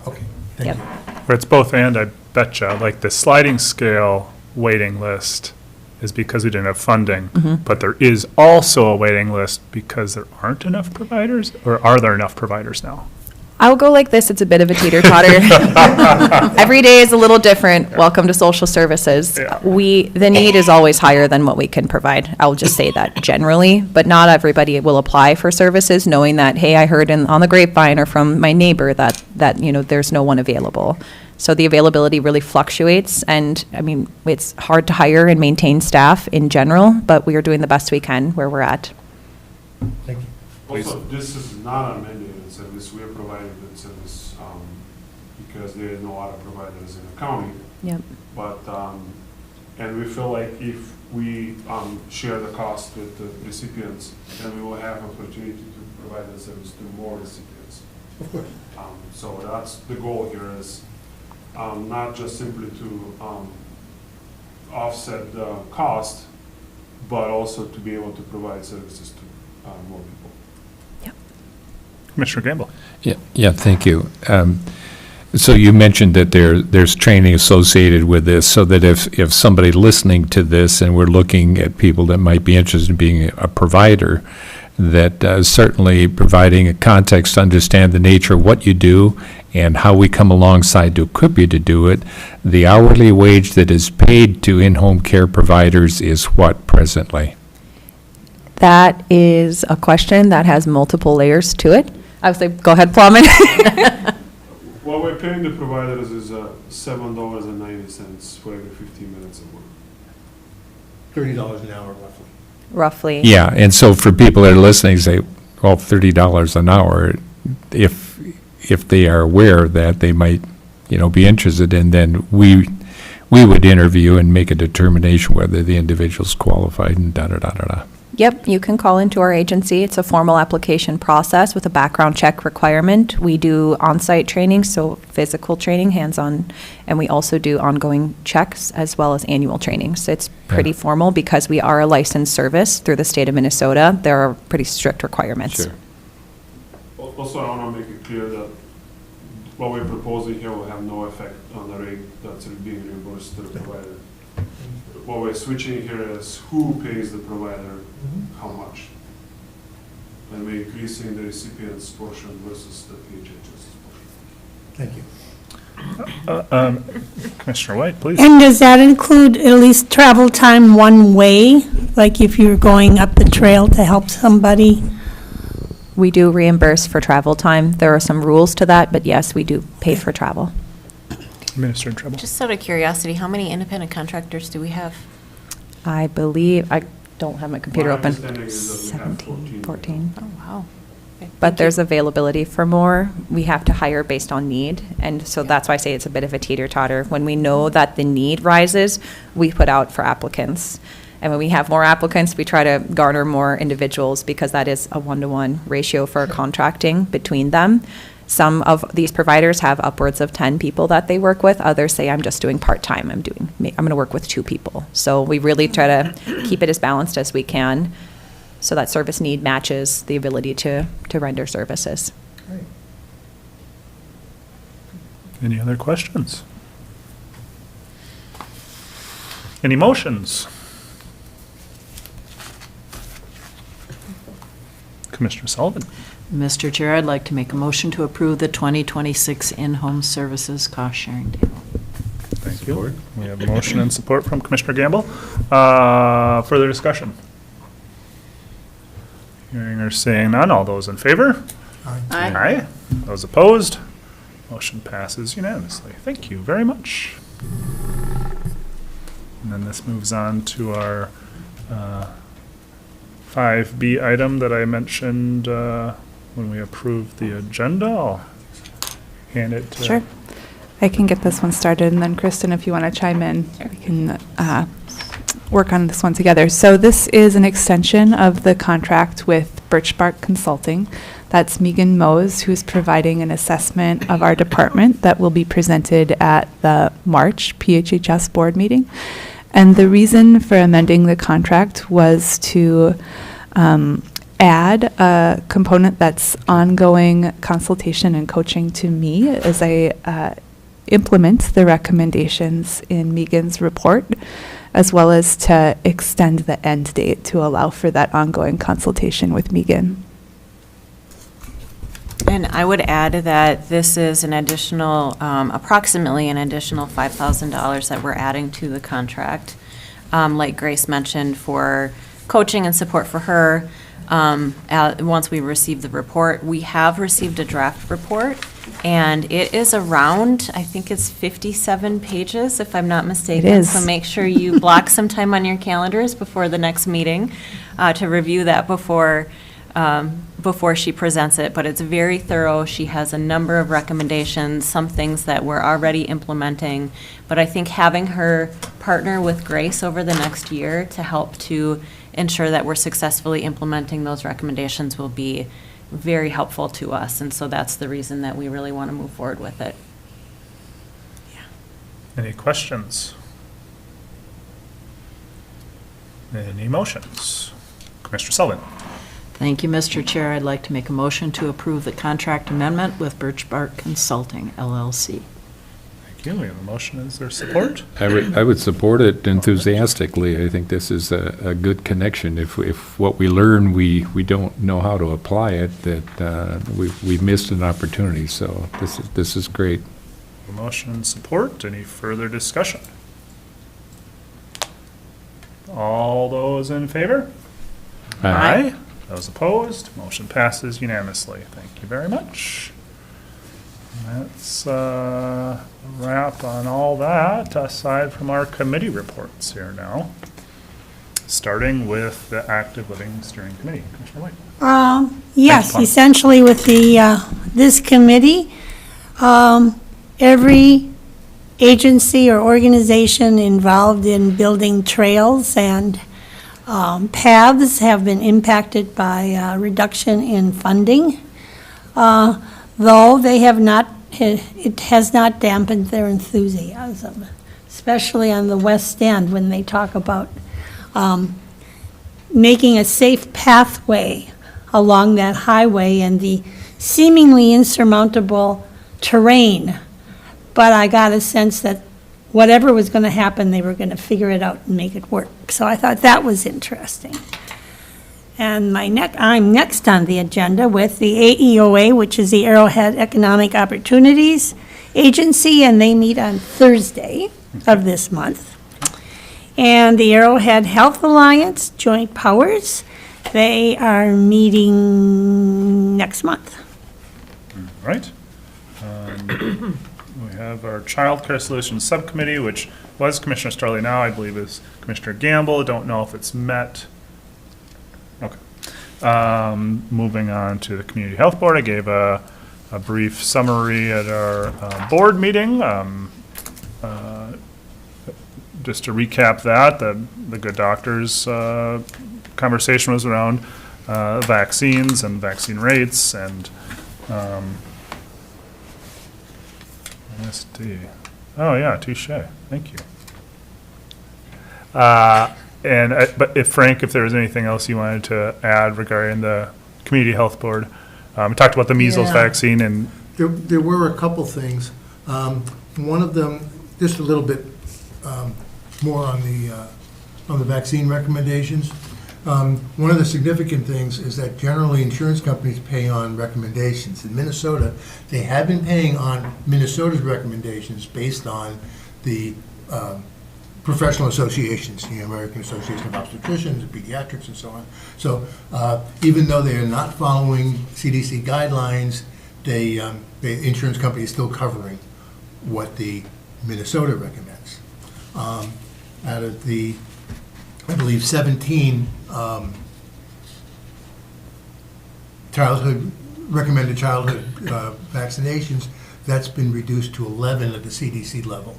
Okay, thank Yep. you. Or it's both and, I betcha. Like the sliding scale waiting list is because we didn't have funding, Mhm. but there is also a waiting list because there aren't enough providers, or are there enough providers now? I'll go like this, it's a bit of a teeter-totter. Every day is a little different. Welcome to social services. Yeah. The need is always higher than what we can provide. I'll just say that generally, but not everybody will apply for services knowing that, hey, I heard on the grapevine or from my neighbor that, there's no one available. So the availability really fluctuates, and, I mean, it's hard to hire and maintain staff in general, but we are doing the best we can where we're at. Thank you. also, this is not a mandated service, we are providing that service, because there is no other providers in the county. Yep. But, and we feel like if we, share the cost with the recipients, then we will have opportunity to provide the service to more recipients. Of course. So that's the goal here is, not just simply to, offset the cost, but also to be able to provide services to, more people. Commissioner Gamble? Yeah, thank you. So you mentioned that there's training associated with this, so that if somebody listening to this and we're looking at people that might be interested in being a provider, that certainly providing a context to understand the nature of what you do and how we come alongside to equip you to do it. The hourly wage that is paid to in-home care providers is what presently? That is a question that has multiple layers to it. I would say, go ahead, Plowman. What we're paying the providers is $7.90 for every 15 minutes of work. $30 an hour roughly. Roughly. Yeah, and so for people that are listening, say, well, $30 an hour, if they are aware of that, they might, be interested, and then we would interview and make a determination whether the individual's qualified and da-da-da-da-da. Yep, you can call into our agency. It's a formal application process with a background check requirement. We do on-site training, so physical training, hands-on, and we also do ongoing checks as well as annual trainings. It's pretty formal because we are a licensed service through the state of Minnesota. There are pretty strict requirements. Sure. Also, I want to make it clear that what we're proposing here will have no effect on the rate that's being reimbursed to the provider. What we're switching here is who pays the provider how much. And we're increasing the recipient's portion versus the PHHS's portion. Thank you. Commissioner White, please. And does that include at least travel time one way? Like if you're going up the trail to help somebody? We do reimburse for travel time. There are some rules to that, but yes, we do pay for travel. Minister in trouble. Just out of curiosity, how many independent contractors do we have? I believe, I don't have my computer My open. understanding is that we have 17, 14. 14. Oh, wow. Okay, But thank you. there's availability for more. We have to hire based on need, and so that's why I say it's a bit of a teeter-totter. When we know that the need rises, we put out for applicants. And when we have more applicants, we try to garner more individuals because that is a one-to-one ratio for contracting between them. Some of these providers have upwards of 10 people that they work with. Others say, I'm just doing part-time. I'm going to work with 2 people. So we really try to keep it as balanced as we can so that service need matches the ability to render services. Great. Any other questions? Any motions? Commissioner Sullivan. Mr. Chair, I'd like to make a motion to approve the 2026 in-home services cost-sharing deal. Thank you. We have a motion and support from Commissioner Gamble. Further discussion? Hearing or seeing none, all those in favor? Aye. Those opposed? Motion passes unanimously. Thank you very much. And then this moves on to our 5B item that I mentioned when we approved the agenda. I'll hand it to... Sure. I can get this one started, and then Kristen, if you want to chime in, we can work on this one together. So this is an extension of the contract with Birch Consulting. That's Megan Mose, who's providing an assessment of our department that will be presented at the March PHHS board meeting. And the reason for amending the contract was to add a component that's ongoing consultation and coaching to me as I implement the recommendations in Megan's report, as well as to extend the end date to allow for that ongoing consultation with Megan. And I would add that this is an additional, approximately an additional $5,000 that we're adding to the contract. Like Grace mentioned, for coaching and support for her, once we receive the report. We have received a draft report, and it is around, I think it's 57 pages, if I'm not mistaken. It is. So make sure you block some time on your calendars before the next meeting to review that before she presents it. But it's very thorough. She has a number of recommendations, some things that we're already implementing. But I think having her partner with Grace over the next year to help to ensure that we're successfully implementing those recommendations will be very helpful to us. And so that's the reason that we really want to move forward with it. Any questions? Any motions? Commissioner Sullivan. Thank you, Mr. Chair. I'd like to make a motion to approve the contract amendment with Birch Consulting, LLC. Thank you. We have a motion. Is there support? I would support it enthusiastically. I think this is a good connection. If what we learn, we don't know how to apply it, that we've missed an opportunity. So this is great. A motion and support. Any further discussion? All those in favor? Aye. Those opposed? Motion passes unanimously. Thank you very much. That's a wrap on all that, aside from our committee reports here now. Starting with the Active Living Steering Committee. Commissioner White. Yes, Thanks, essentially with the, this committee, every agency or organization involved in building trails and paths have been impacted by reduction in funding. Though they have not, it has not dampened their enthusiasm, especially on the West End when they talk about making a safe pathway along that highway and the seemingly insurmountable terrain. But I got a sense that whatever was going to happen, they were going to figure it out and make it work. So I thought that was interesting. And I'm next on the agenda with the AEOA, which is the Arrowhead Economic Opportunities Agency, and they meet on Thursday of this month. And the Arrowhead Health Alliance Joint Powers, they are meeting next month. All right. We have our Child Care Solutions Subcommittee, which was Commissioner Starley now, I believe is Commissioner Gamble. Don't know if it's met. Okay. Moving on to the Community Health Board, I gave a brief summary at our board meeting. Just to recap that, the Good Doctors conversation was around vaccines and vaccine rates and SD. Oh, yeah, touche. Thank you. But if Frank, if there was anything else you wanted to add regarding the Community Health Board, We talked about the measles Yeah. vaccine and, There were a couple things. One of them, just a little bit more on the vaccine recommendations. One of the significant things is that generally insurance companies pay on recommendations. In Minnesota, they have been paying on Minnesota's recommendations based on the professional associations, the American Association of Obstetricians, Pediatrics, and so on. So even though they are not following CDC guidelines, the insurance company is still covering what the Minnesota recommends. Out of the, I believe, 17 recommended childhood vaccinations, that's been reduced to 11 at the CDC level.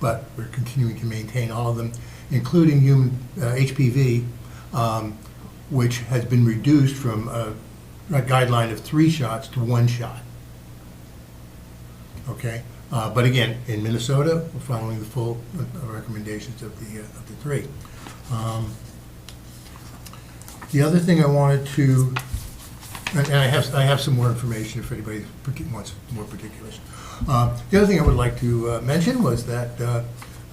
But we're continuing to maintain all of them, including human HPV, which has been reduced from a guideline of 3 shots to 1 shot. Okay, but again, in Minnesota, we're following the full recommendations of the 3. The other thing I wanted to, and I have some more information if anybody wants more particulars. The other thing I would like to mention was that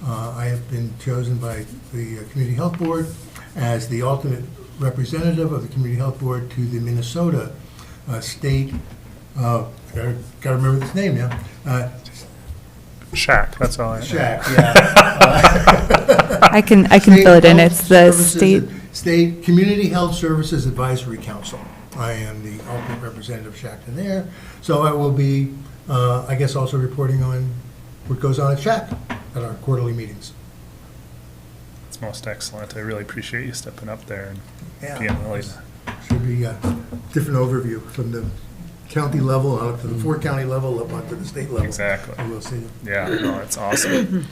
I have been chosen by the Community Health Board as the alternate representative of the Community Health Board to the Minnesota State, gotta remember this name now. Shack, that's all I know. Shack, yeah. I can fill it in. It's the state. State Community Health Services Advisory Council. I am the alternate representative of Shack there. So I will be, I guess, also reporting on what goes on at Shack at our quarterly meetings. It's most excellent. I really appreciate you stepping up there and Yeah. being really, Should be a different overview from the county level up to the 4-county level up onto the state level. Exactly. I will see. yeah, no, it's awesome.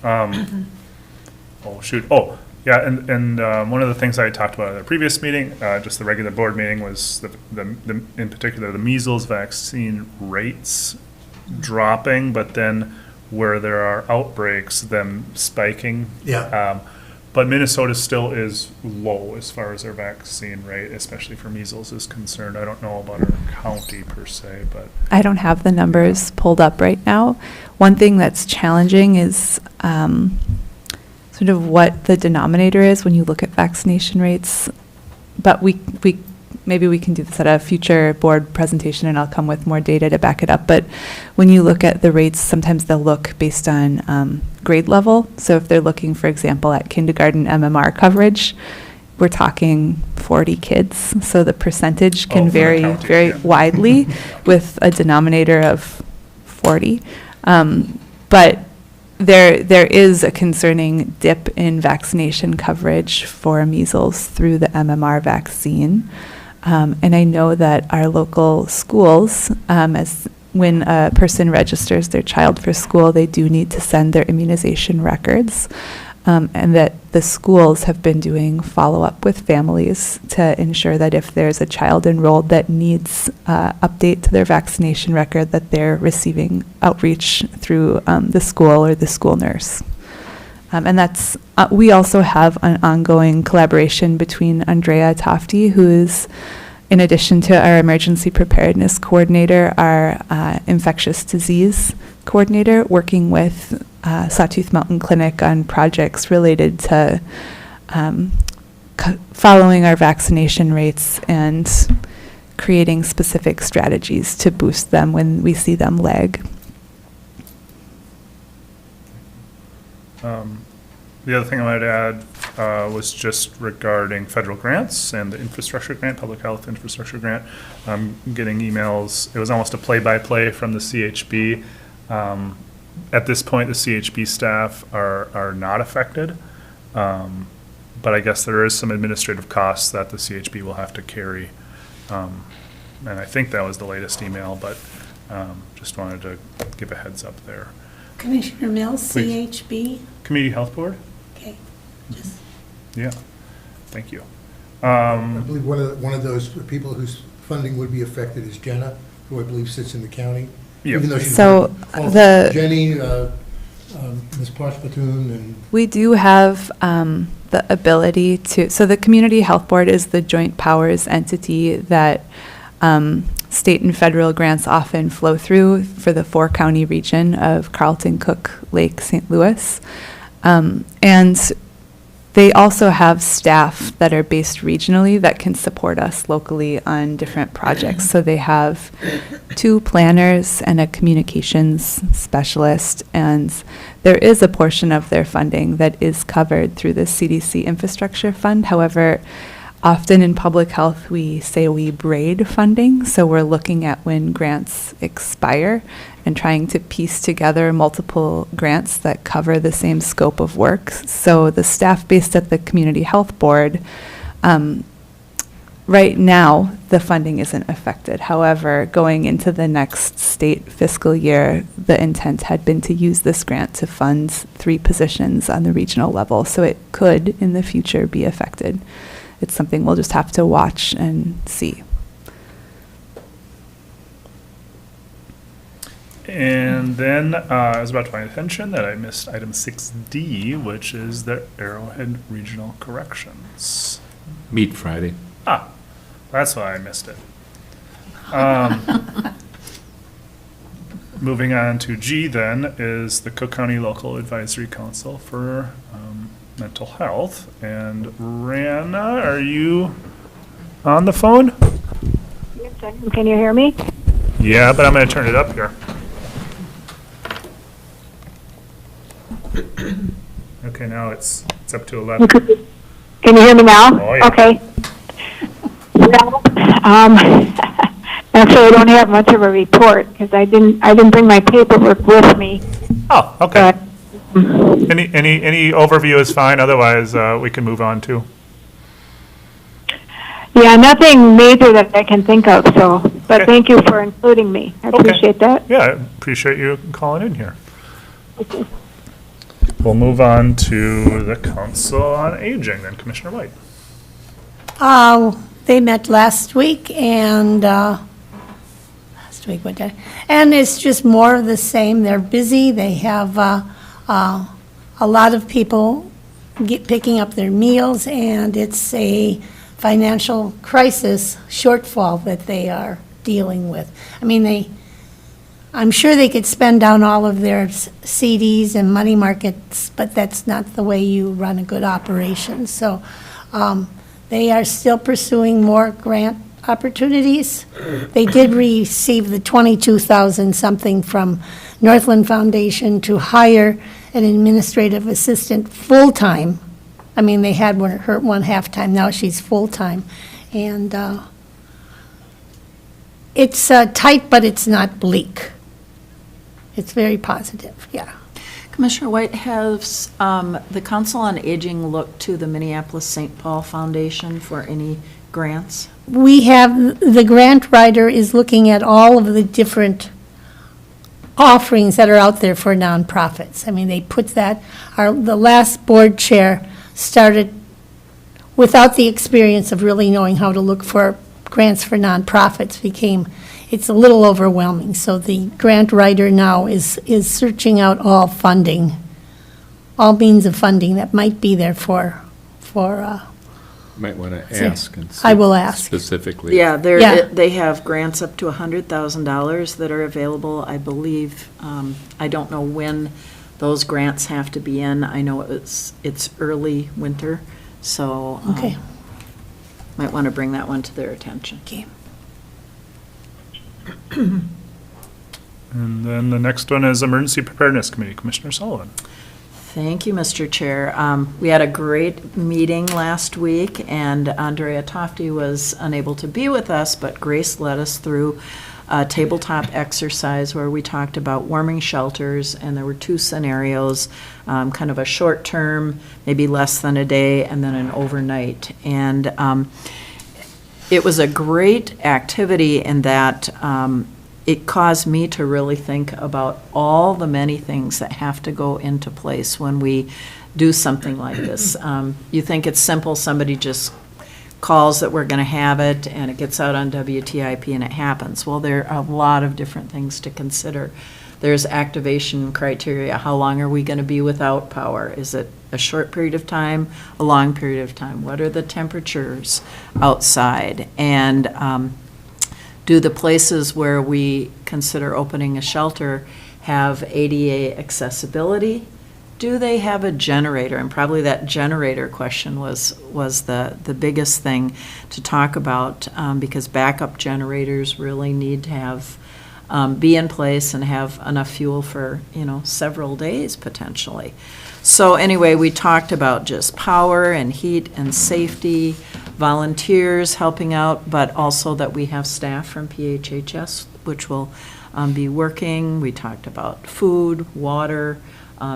Oh, shoot. Oh, yeah, and one of the things I talked about at the previous meeting, just the regular board meeting, was the in particular, the measles vaccine rates dropping, but then where there are outbreaks, them spiking. Yeah. But Minnesota still is low as far as their vaccine rate, especially for measles is concerned. I don't know about our county per se, but. I don't have the numbers pulled up right now. One thing that's challenging is sort of what the denominator is when you look at vaccination rates. But maybe we can do this at a future board presentation, and I'll come with more data to back it up. But when you look at the rates, sometimes they'll look based on grade level. So if they're looking, for example, at kindergarten MMR coverage, we're talking 40 kids. So the percentage can vary very widely with a denominator of 40. But there is a concerning dip in vaccination coverage for measles through the MMR vaccine. And I know that our local schools, when a person registers their child for school, they do need to send their immunization records, and that the schools have been doing follow-up with families to ensure that if there's a child enrolled that needs update to their vaccination record, that they're receiving outreach through the school or the school nurse. And that's, we also have an ongoing collaboration between Andrea Tofty, who is, in addition to our emergency preparedness coordinator, our infectious disease coordinator, working with Sawtooth Mountain Clinic on projects related to following our vaccination rates and creating specific strategies to boost them when we see them lag. The other thing I might add was just regarding federal grants and the infrastructure grant, public health infrastructure grant. I'm getting emails, it was almost a play-by-play from the CHB. At this point, the CHB staff are not affected, but I guess there is some administrative costs that the CHB will have to carry. And I think that was the latest email, but just wanted to give a heads up there. Commissioner Mills, Please. CHB. Community Health Board? Okay. Yeah, thank you. I believe one of those people whose funding would be affected is Jenna, who I believe sits in the county. Yep. Even though she's So Jenny, Ms. Poshpatoon, and We do have the ability to, so the Community Health Board is the joint powers entity that State and federal grants often flow through for the 4-county region of Carlton, Cook, Lake, St. Louis. And they also have staff that are based regionally that can support us locally on different projects. So they have 2 planners and a communications specialist, and there is a portion of their funding that is covered through the CDC Infrastructure Fund. However, often in public health, we say we braid funding, so we're looking at when grants expire and trying to piece together multiple grants that cover the same scope of work. So the staff based at the Community Health Board, right now, the funding isn't affected. However, going into the next state fiscal year, the intent had been to use this grant to fund 3 positions on the regional level, so it could, in the future, be affected. It's something we'll just have to watch and see. And then I was about to find attention that I missed item 6D, which is the Arrowhead Regional Corrections. Meet Friday. Ah, that's why I missed it. Moving on to G then is the Cook County Local Advisory Council for Mental Health. And Rana, are you on the phone? Yes, I am. Can you hear me? Yeah, but I'm going to turn it up here. Okay, now it's up to 11. Can you hear me now? Oh, yeah. Okay. Well, actually, I don't have much of a report because I didn't bring my paperwork with me. Oh, okay. Any overview is fine. Otherwise, we can move on to. Yeah, nothing major that I can think of. So, but Okay. thank you for including me. I Okay. appreciate that. Yeah, I appreciate you calling in here. We'll move on to the Council on Aging, then Commissioner White. They met last week and, what day? And it's just more of the same. They're busy. They have a lot of people picking up their meals, and it's a financial crisis shortfall that they are dealing with. I mean, I'm sure they could spend down all of their CDs and money markets, but that's not the way you run a good operation. So they are still pursuing more grant opportunities. They did receive the $22,000 something from Northland Foundation to hire an administrative assistant full-time. I mean, they had one half-time, now she's full-time. And it's tight, but it's not bleak. It's very positive, yeah. Commissioner White, has the Council on Aging looked to the Minneapolis-St. Paul Foundation for any grants? We have, the grant writer is looking at all of the different offerings that are out there for nonprofits. I mean, they put that, the last board chair started without the experience of really knowing how to look for grants for nonprofits, it's a little overwhelming. So the grant writer now is searching out all funding, all means of funding that might be there for Might want to ask and I will ask. specifically. Yeah, Yeah. they have grants up to $100,000 that are available, I believe. I don't know when those grants have to be in. I know it's early winter, so Okay. might want to bring that one to their attention. Okay. And then the next one is Emergency Preparedness Committee, Commissioner Sullivan. Thank you, Mr. Chair. We had a great meeting last week, and Andrea Tofty was unable to be with us, but Grace led us through a tabletop exercise where we talked about warming shelters, and there were 2 scenarios, kind of a short term, maybe less than a day, and then an overnight. And it was a great activity in that it caused me to really think about all the many things that have to go into place when we do something like this. You think it's simple, somebody just calls that we're going to have it, and it gets out on WTIP and it happens. Well, there are a lot of different things to consider. There's activation criteria. How long are we going to be without power? Is it a short period of time, a long period of time? What are the temperatures outside? And do the places where we consider opening a shelter have ADA accessibility? Do they have a generator? And probably that generator question was the biggest thing to talk about, because backup generators really need to have, be in place and have enough fuel for, several days potentially. So anyway, we talked about just power and heat and safety, volunteers helping out, but also that we have staff from PHHS, which will be working. We talked about food, water,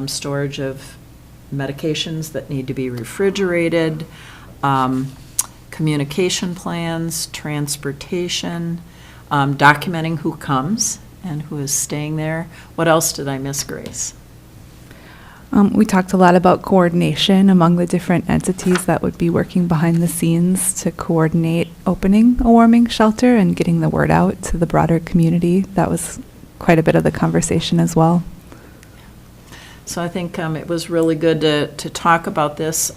storage of medications that need to be refrigerated, communication plans, transportation, documenting who comes and who is staying there. What else did I miss, Grace? We talked a lot about coordination among the different entities that would be working behind the scenes to coordinate opening a warming shelter and getting the word out to the broader community. That was quite a bit of the conversation as well. So I think it was really good to talk about this.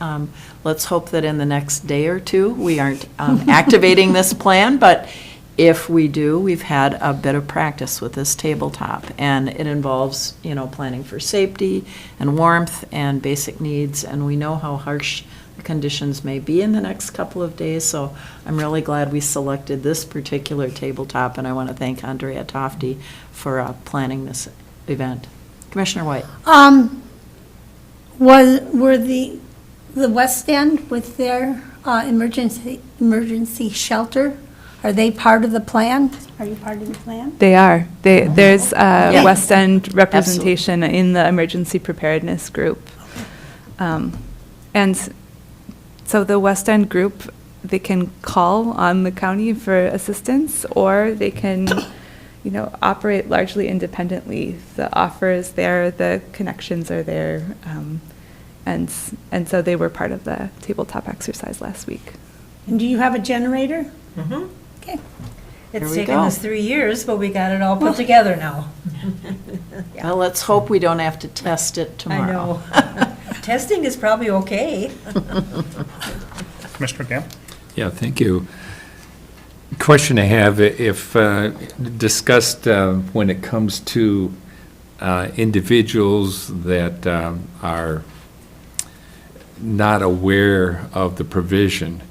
Let's hope that in the next day or two, we aren't activating this plan, but if we do, we've had a bit of practice with this tabletop, and it involves, planning for safety and warmth and basic needs, and we know how harsh the conditions may be in the next couple of days, so I'm really glad we selected this particular tabletop, and I want to thank Andrea Tofty for planning this event. Commissioner White. Were the West End with their emergency shelter, are they part of the plan? Are you part of the plan? They are. There's West End representation in the emergency preparedness group. And so the West End group, they can call on the county for assistance, or they can, operate largely independently. The offer is there, the connections are there, and so they were part of the tabletop exercise last week. And do you have a generator? Mm-hmm. Okay. It's taken us 3 years, but we got it all put together now. Yeah. Well, let's hope we don't have to test it tomorrow. I know. Testing is probably okay. Commissioner Gamble? Yeah, thank you. Question I have, if discussed when it comes to individuals that are not aware of the provision.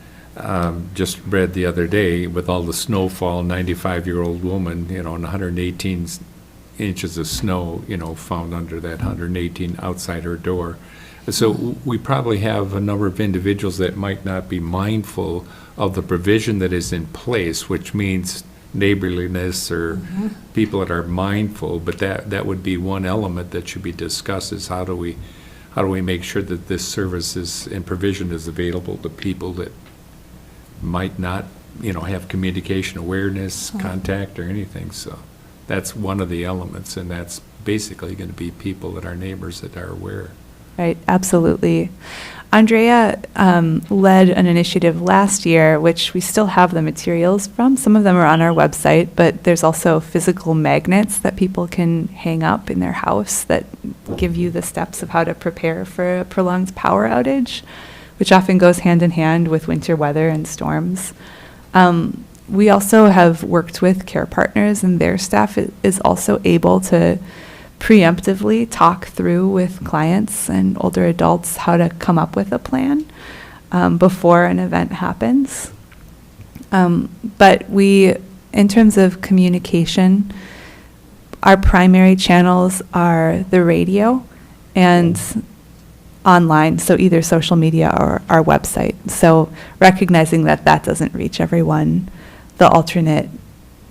Just read the other day with all the snowfall, 95-year-old woman, and 118 inches of snow, found under that 118 outside her door. So we probably have a number of individuals that might not be mindful of the provision that is in place, which means neighborliness or people that are mindful, but that would be one element that should be discussed, is how do we make sure that this service is and provision is available to people that might not, have communication awareness, contact, or anything. So that's one of the elements, and that's basically going to be people that are neighbors that are aware. Right, absolutely. Andrea led an initiative last year, which we still have the materials from. Some of them are on our website, but there's also physical magnets that people can hang up in their house that give you the steps of how to prepare for a prolonged power outage, which often goes hand in hand with winter weather and storms. We also have worked with care partners, and their staff is also able to preemptively talk through with clients and older adults how to come up with a plan before an event happens. But in terms of communication, our primary channels are the radio and online, so either social media or our website. So recognizing that doesn't reach everyone, the alternate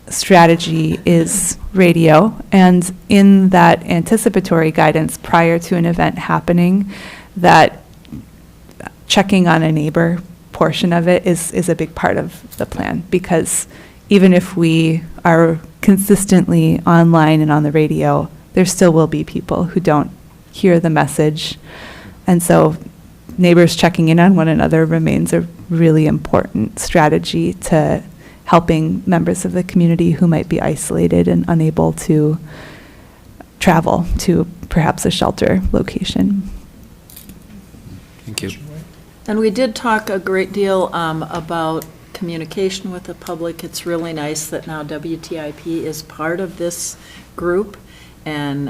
strategy is radio, and in that anticipatory guidance prior to an event happening, that checking on a neighbor portion of it is a big part of the plan, because even if we are consistently online and on the radio, there still will be people who don't hear the message, and so neighbors checking in on one another remains a really important strategy to helping members of the community who might be isolated and unable to travel to perhaps a shelter location. Thank you. And we did talk a great deal about communication with the public. It's really nice that now WTIP is part of this group. And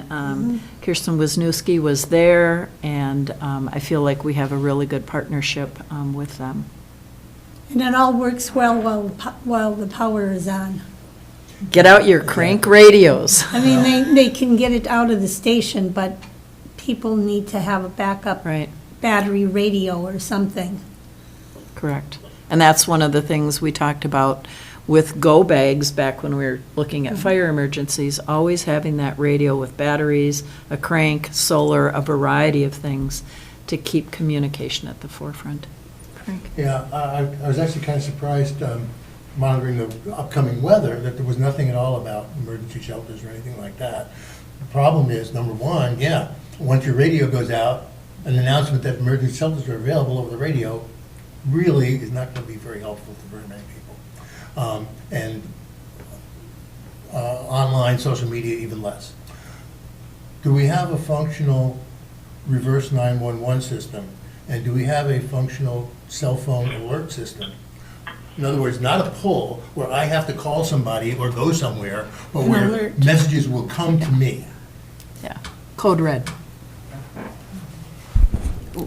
Kirsten Wisniewski was there, and I feel like we have a really good partnership with them. And it all works well while the power is on. Get out your crank radios. I mean, they can get it out of the station, but people need to have a backup Right, battery radio or something. correct. And that's one of the things we talked about with go bags back when we were looking at fire emergencies, always having that radio with batteries, a crank, solar, a variety of things to keep communication at the forefront. Frank? Yeah, I was actually kind of surprised, monitoring the upcoming weather, that there was nothing at all about emergency shelters or anything like that. The problem is, number one, yeah, once your radio goes out, an announcement that emergency shelters are available over the radio really is not going to be very helpful to very many people. And online, social media, even less. Do we have a functional reverse 911 system? And do we have a functional cell phone alert system? In other words, not a pull where I have to call somebody or go somewhere, but where alert. messages will come to me. Yeah. Code red.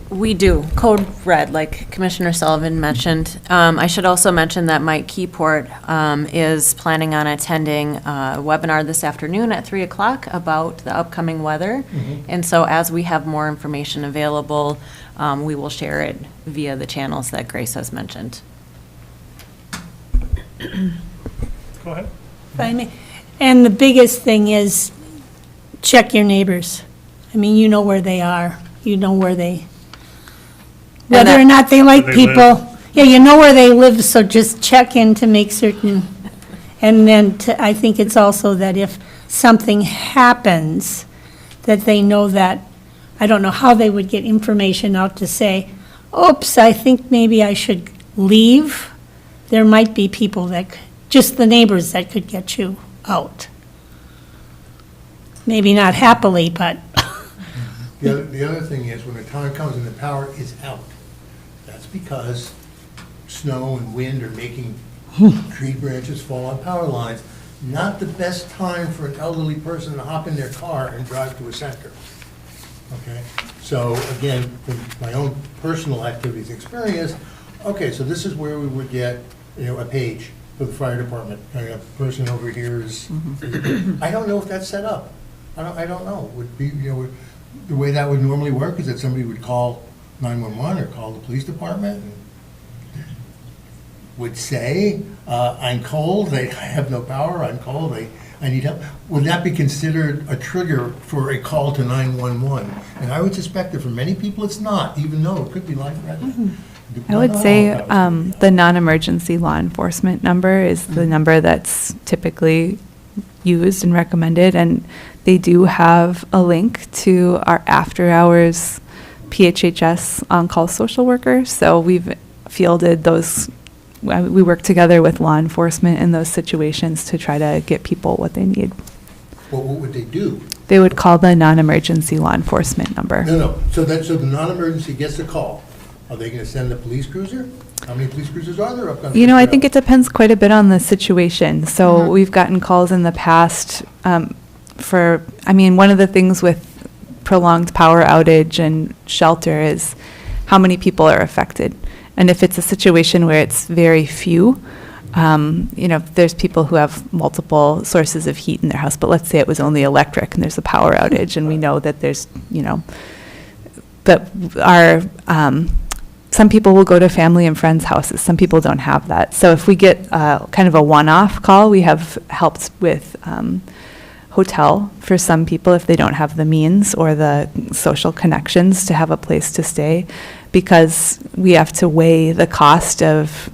We do, code red, like Commissioner Sullivan mentioned. I should also mention that Mike Keyport is planning on attending a webinar this afternoon at 3 o'clock about the upcoming weather. And so as we have more information available, we will share it via the channels that Grace has mentioned. Go ahead. If I may. And the biggest thing is check your neighbors. I mean, you know where they are. You know where they, whether or not they like Where they people. Yeah, you know where they live, so just check in to make certain. And then I think it's also that if something happens, that they know that, I don't know how they would get information out to say, oops, I think maybe I should leave. There might be people that, just the neighbors that could get you out. Maybe not happily, but. The other thing is, when the time comes and the power is out, that's because snow and wind are making tree branches fall on power lines. Not the best time for an elderly person to hop in their car and drive to a center. Okay? So again, from my own personal activities experience, okay, so this is where we would get, a page for the fire department. A person over here is, I don't know if that's set up. I don't know. Would be, the way that would normally work is that somebody would call 911 or call the police department and would say, I'm cold, I have no power, I'm cold, I need help. Would that be considered a trigger for a call to 911? And I would suspect that for many people it's not, even though it could be life-threatening. I would say the non-emergency law enforcement number is the number that's typically used and recommended, and they do have a link to our after-hours PHHS on-call social worker, so we've fielded those. We work together with law enforcement in those situations to try to get people what they need. Well, what would they do? They would call the non-emergency law enforcement number. No. So the non-emergency gets a call. Are they going to send a police cruiser? How many police cruisers are there up on? I think it depends quite a bit on the situation. So we've gotten calls in the past one of the things with prolonged power outage and shelter is how many people are affected. And if it's a situation where it's very few, there's people who have multiple sources of heat in their house, but let's say it was only electric and there's a power outage and we know that there's, but some people will go to family and friends' houses. Some people don't have that. So if we get kind of a one-off call, we have helped with hotel for some people if they don't have the means or the social connections to have a place to stay, because we have to weigh the cost of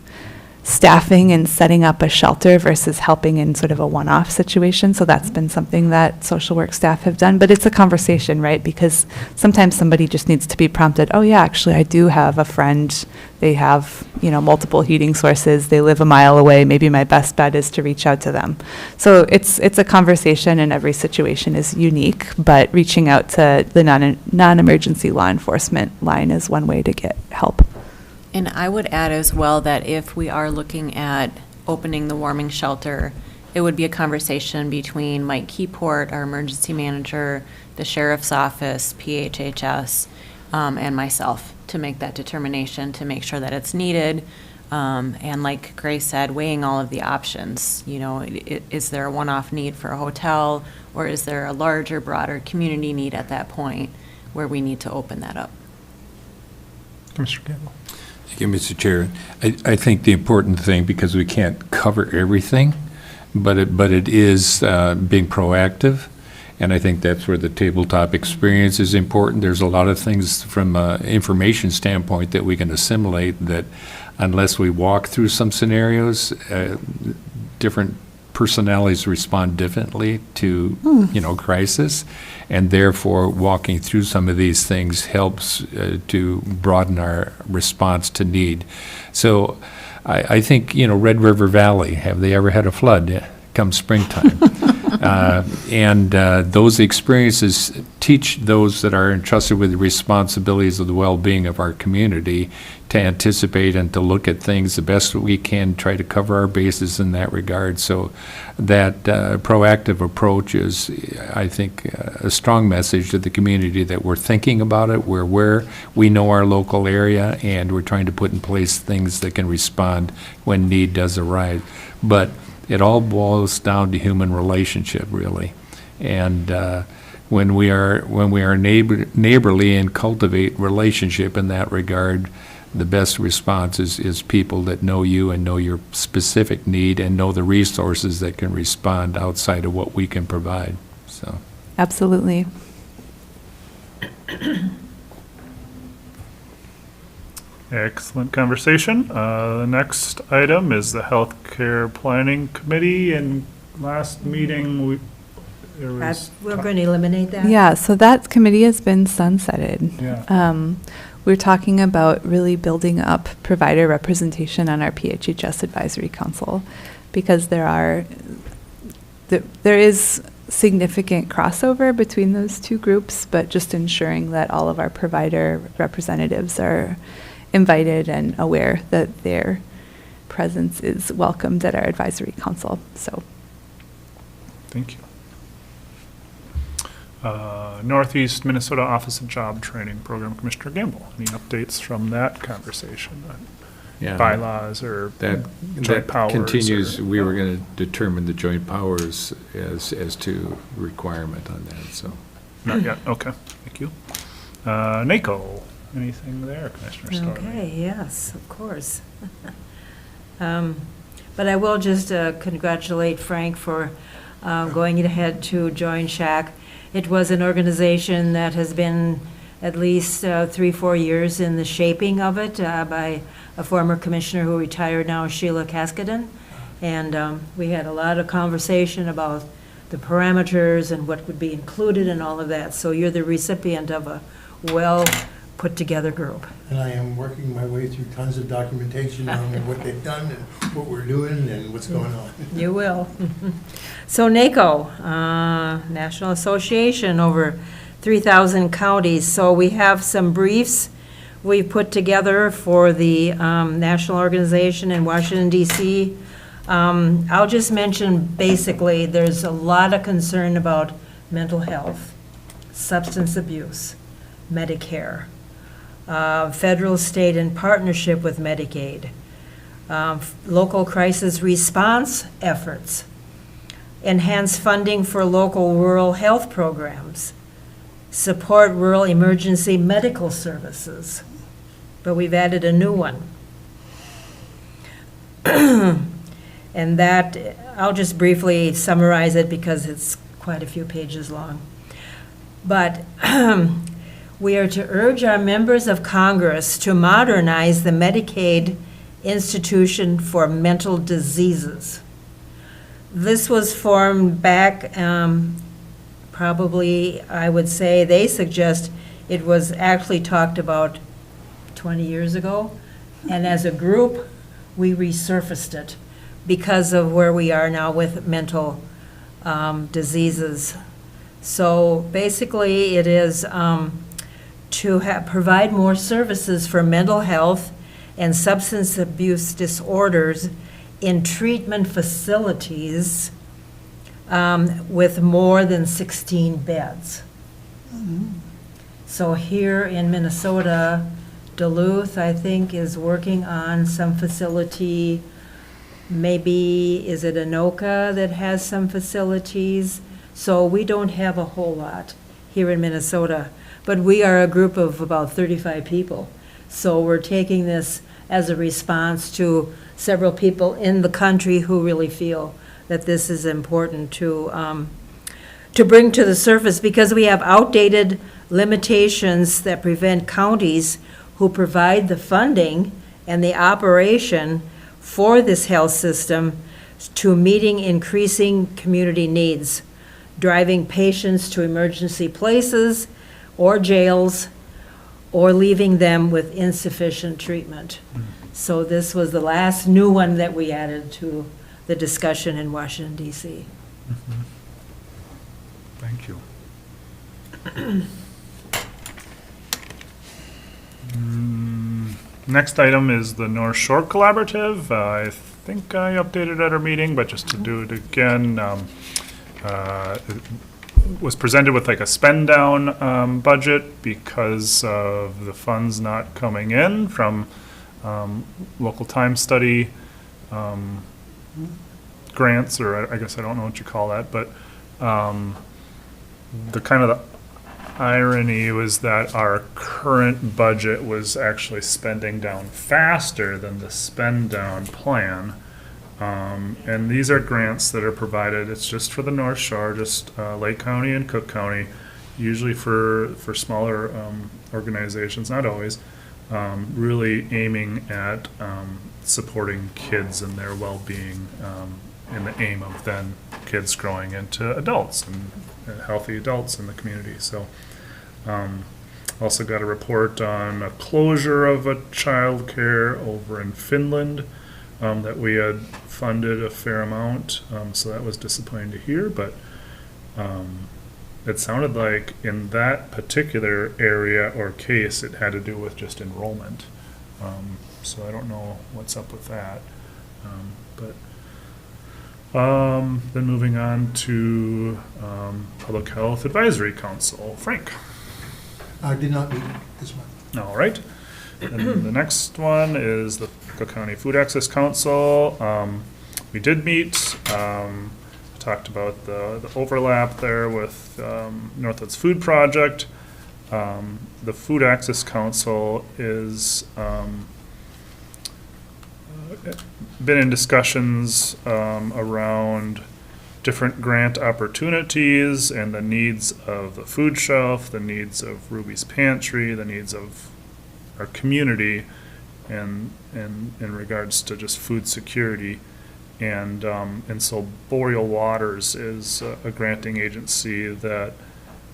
staffing and setting up a shelter versus helping in sort of a one-off situation. So that's been something that social work staff have done. But it's a conversation, right? Because sometimes somebody just needs to be prompted, oh yeah, actually I do have a friend. They have, multiple heating sources. They live a mile away. Maybe my best bet is to reach out to them. So it's a conversation, and every situation is unique, but reaching out to the non-emergency law enforcement line is one way to get help. And I would add as well that if we are looking at opening the warming shelter, it would be a conversation between Mike Keyport, our emergency manager, the sheriff's office, PHHS, and myself to make that determination, to make sure that it's needed. And like Grace said, weighing all of the options. You know, is there a one-off need for a hotel, or is there a larger, broader community need at that point where we need to open that up? Mr. Campbell. Thank you, Mr. Chair. I think the important thing, because we can't cover everything, but it is being proactive, and I think that's where the tabletop experience is important. There's a lot of things from an information standpoint that we can assimilate that unless we walk through some scenarios, different personalities respond differently to, crisis, and therefore walking through some of these things helps to broaden our response to need. So I think, Red River Valley, have they ever had a flood come springtime? And those experiences teach those that are entrusted with the responsibilities of the well-being of our community to anticipate and to look at things the best that we can, try to cover our bases in that regard. So that proactive approach is, I think, a strong message to the community that we're thinking about it, we're aware, we know our local area, and we're trying to put in place things that can respond when need does arise. But it all boils down to human relationship, really. And when we are neighborly and cultivate relationship in that regard, the best response is people that know you and know your specific need and know the resources that can respond outside of what we can provide. So, Absolutely. Excellent conversation. The next item is the Healthcare Planning Committee, and last meeting, there was. We're going to eliminate that? Yeah, so that committee has been sunsetted. Yeah. We're talking about really building up provider representation on our PHHS Advisory Council, because there is significant crossover between those two groups, but just ensuring that all of our provider representatives are invited and aware that their presence is welcomed at our advisory council. So, Thank you. Northeast Minnesota Office of Job Training Program, Commissioner Gamble. Any updates from that conversation? yeah. Bylaws or That joint powers? continues. or- We were going to determine the joint powers as to requirement on that, so. Not yet, okay, thank you. NACO, anything there, Commissioner Stormy? Okay, yes, of course. But I will just congratulate Frank for going ahead to join SHAC. It was an organization that has been at least 3-4 years in the shaping of it by a former commissioner who retired now, Sheila Kaskaden. And we had a lot of conversation about the parameters and what would be included and all of that. So you're the recipient of a well-put-together group. And I am working my way through tons of documentation on what they've done and what we're doing and what's going on. You will. So NACO, National Association, over 3,000 counties. So we have some briefs we put together for the national organization in Washington, D.C. I'll just mention basically there's a lot of concern about mental health, substance abuse, Medicare, federal, state, and partnership with Medicaid, local crisis response efforts, enhance funding for local rural health programs, support rural emergency medical services, but we've added a new one. And that, I'll just briefly summarize it because it's quite a few pages long. But we are to urge our members of Congress to modernize the Medicaid Institution for Mental Diseases. This was formed back, probably, I would say, they suggest it was actually talked about 20 years ago. And as a group, we resurfaced it because of where we are now with mental diseases. So basically, it is to provide more services for mental health and substance abuse disorders in treatment facilities with more than 16 beds. So here in Minnesota, Duluth, I think, is working on some facility. Maybe, is it Anoka that has some facilities? So we don't have a whole lot here in Minnesota, but we are a group of about 35 people. So we're taking this as a response to several people in the country who really feel that this is important to bring to the surface, because we have outdated limitations that prevent counties who provide the funding and the operation for this health system to meeting increasing community needs, driving patients to emergency places or jails, or leaving them with insufficient treatment. So this was the last new one that we added to the discussion in Washington, D.C. Thank you. Next item is the North Shore Collaborative. I think I updated at our meeting, but just to do it again, it was presented with like a spend down budget because of the funds not coming in from local time study grants, or I guess I don't know what you call that, but the kind of the irony was that our current budget was actually spending down faster than the spend down plan. And these are grants that are provided, it's just for the North Shore, just Lake County and Cook County, usually for smaller organizations, not always, really aiming at supporting kids and their well-being in the aim of then kids growing into adults and healthy adults in the community. So also got a report on a closure of a child care over in Finland that we had funded a fair amount, so that was disappointing to hear, but it sounded like in that particular area or case it had to do with just enrollment. So I don't know what's up with that. Then moving on to Public Health Advisory Council. Frank. I did not meet this month. All right. And the next one is the Cook County Food Access Council. We did meet, talked about the overlap there with Northwoods Food Project. The Food Access Council is been in discussions around different grant opportunities and the needs of the food shelf, the needs of Ruby's Pantry, the needs of our community, and in regards to just food security. And so Boreal Waters is a granting agency that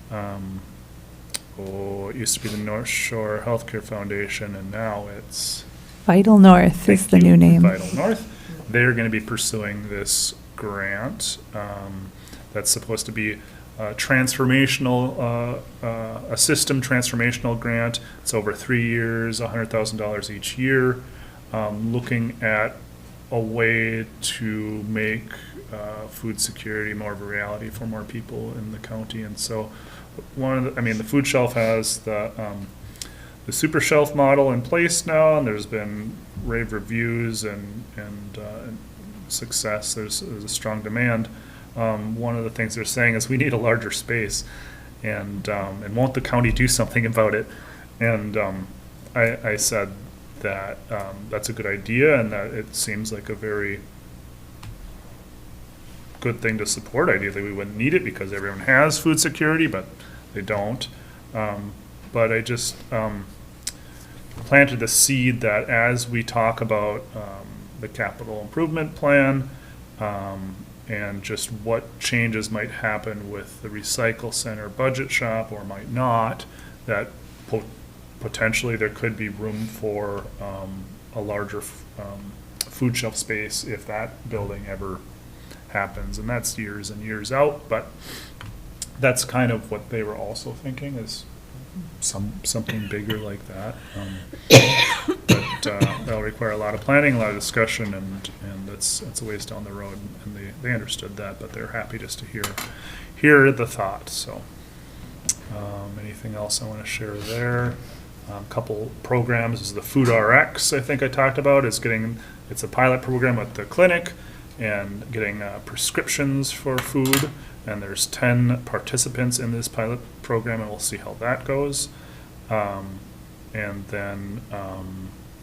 it used to be the North Shore Healthcare Foundation, and now it's Vital North is the new name. Vital North. They're going to be pursuing this grant that's supposed to be a transformational, a system transformational grant. It's over 3 years, $100,000 each year, looking at a way to make food security more of a reality for more people in the county. And so the food shelf has the super shelf model in place now, and there's been rave reviews and success. There's a strong demand. One of the things they're saying is we need a larger space, and won't the county do something about it? And I said that that's a good idea, and that it seems like a very good thing to support. Ideally, we wouldn't need it because everyone has food security, but they don't. But I just planted the seed that as we talk about the capital improvement plan and just what changes might happen with the recycle center budget shop or might not, that potentially there could be room for a larger food shelf space if that building ever happens. And that's years and years out, but that's kind of what they were also thinking, is something bigger like that. But that'll require a lot of planning, a lot of discussion, and it's a ways down the road. And they understood that, but they're happy just to hear the thought, so. Anything else I want to share there? Couple programs is the Food RX, I think I talked about, it's a pilot program at the clinic and getting prescriptions for food. And there's 10 participants in this pilot program, and we'll see how that goes. And then,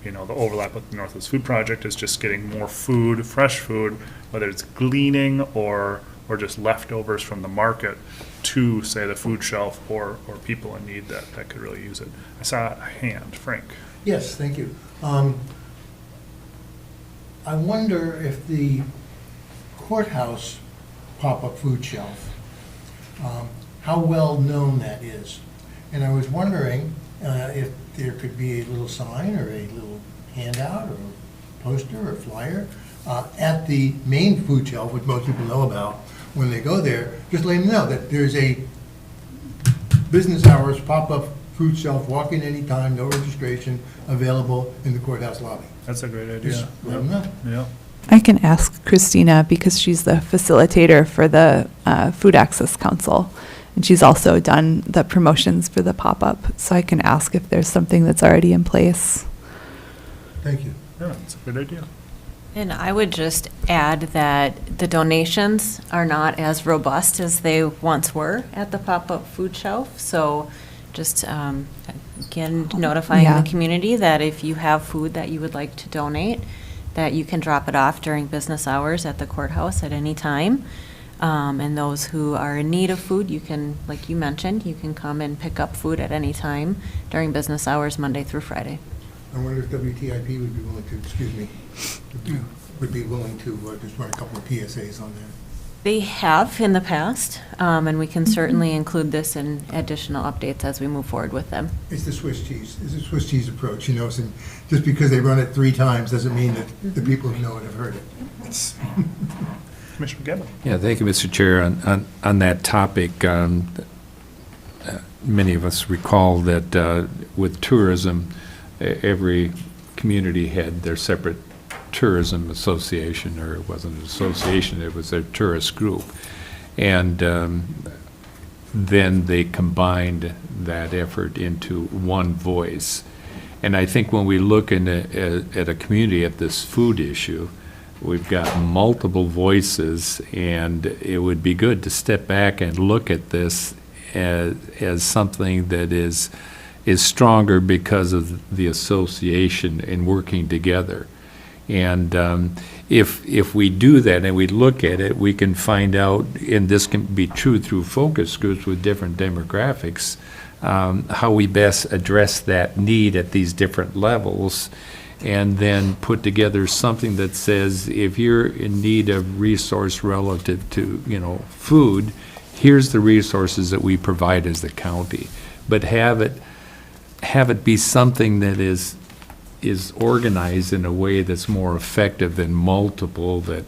the overlap with the Northwest Food Project is just getting more food, fresh food, whether it's gleaning or just leftovers from the market to, say, the food shelf or people in need that could really use it. I saw a hand. Frank? Yes, thank you. I wonder if the courthouse pop-up food shelf, how well-known that is. And I was wondering if there could be a little sign or a little handout or poster or flyer at the main food shelf, which most people know about, when they go there, just let them know that there's a business hours pop-up food shelf, walk in anytime, no registration, available in the courthouse lobby. That's a great idea. Just let them know. Yeah. I can ask Christina, because she's the facilitator for the Food Access Council, and she's also done the promotions for the pop-up, so I can ask if there's something that's already in place. Thank you. Yeah, that's a good idea. And I would just add that the donations are not as robust as they once were at the pop-up food shelf. So just, again, notifying Yeah. the community that if you have food that you would like to donate, that you can drop it off during business hours at the courthouse at any time. And those who are in need of food, you can, like you mentioned, you can come and pick up food at any time during business hours, Monday through Friday. I wonder if WTIP would be willing to, would be willing to just run a couple of PSAs on there. They have in the past, and we can certainly include this in additional updates as we move forward with them. It's the Swiss cheese. It's a Swiss cheese approach, so just because they run it 3 times doesn't mean that the people who know it have heard it. It's Commissioner Gabbard? Yeah, thank you, Mr. Chair. On that topic, many of us recall that with tourism, every community had their separate tourism association, or it wasn't an association, it was their tourist group. And then they combined that effort into one voice. And I think when we look at a community at this food issue, we've got multiple voices, and it would be good to step back and look at this as something that is stronger because of the association and working together. And if we do that and we look at it, we can find out, and this can be true through focus groups with different demographics, how we best address that need at these different levels, and then put together something that says, if you're in need of resource relative to, food, here's the resources that we provide as the county. But have it be something that is organized in a way that's more effective than multiple that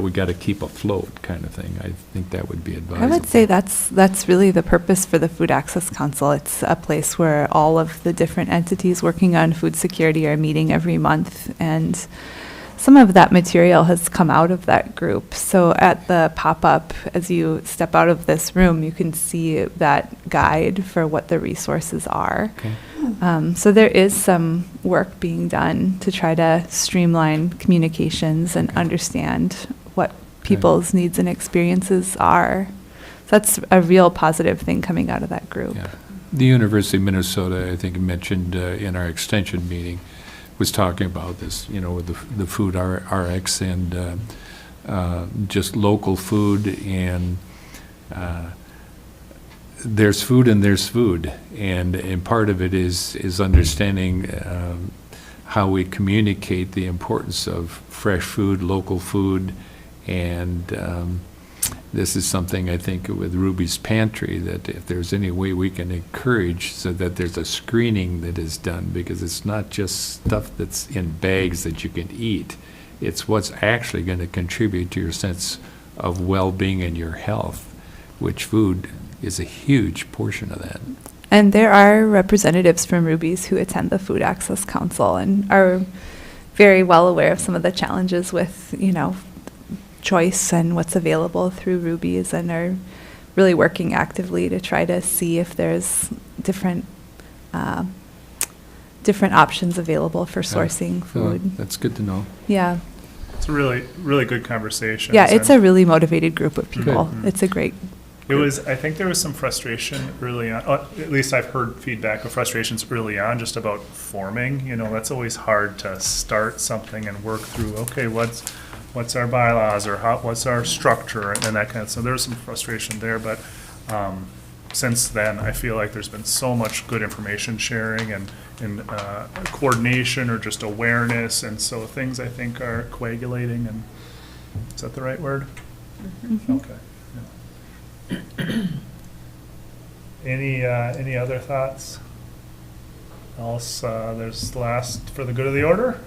we got to keep afloat, kind of thing. I think that would be advisable. I would say that's really the purpose for the Food Access Council. It's a place where all of the different entities working on food security are meeting every month, and some of that material has come out of that group. So at the pop-up, as you step out of this room, you can see that guide for what the resources are. Okay. So there is some work being done to try to streamline communications and understand what people's needs and experiences are. So that's a real positive thing coming out of that group. Yeah. The University of Minnesota, I think, mentioned in our extension meeting, was talking about this, with the food RX and just local food, and there's food and there's food, and part of it is understanding how we communicate the importance of fresh food, local food, and this is something I think with Ruby's Pantry, that if there's any way we can encourage so that there's a screening that is done, because it's not just stuff that's in bags that you can eat, it's what's actually going to contribute to your sense of well-being and your health, which food is a huge portion of that. And there are representatives from Ruby's who attend the Food Access Council and are very well aware of some of the challenges with, choice and what's available through Ruby's, and are really working actively to try to see if there's different options available for sourcing food. That's good to know. Yeah. It's a really, really good conversation. Yeah, it's a really motivated group of people. Good. It's a great. I think there was some frustration early on, at least I've heard feedback of frustrations early on just about forming, that's always hard to start something and work through, okay, what's our bylaws, or what's our structure, and that kind of, so there's some frustration there, but since then, I feel like there's been so much good information sharing and coordination, or just awareness, and so things I think are coagulating, and is that the right word? Mm-hmm. Okay. Any other thoughts? Else, there's last for the good of the order?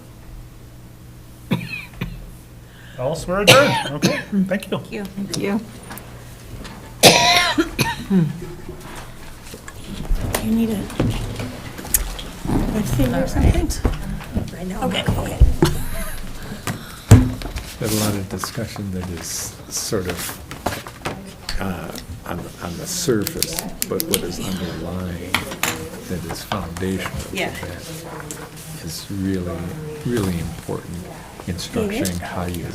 Else, we're adjourned. Okay, thank you. Thank you. Thank you. You need a, let's see, or something? I know. Okay, okay. There's a lot of discussion that is sort of on the surface, but what is underlying, that is foundational to Yeah. that, is really, really important in structuring how you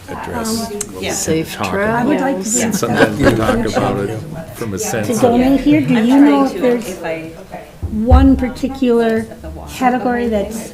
address. Yeah. Safe talk travel. about I would like it. to And sometimes you talk about it from a sense To of, donate here, do you know if there's one particular category that's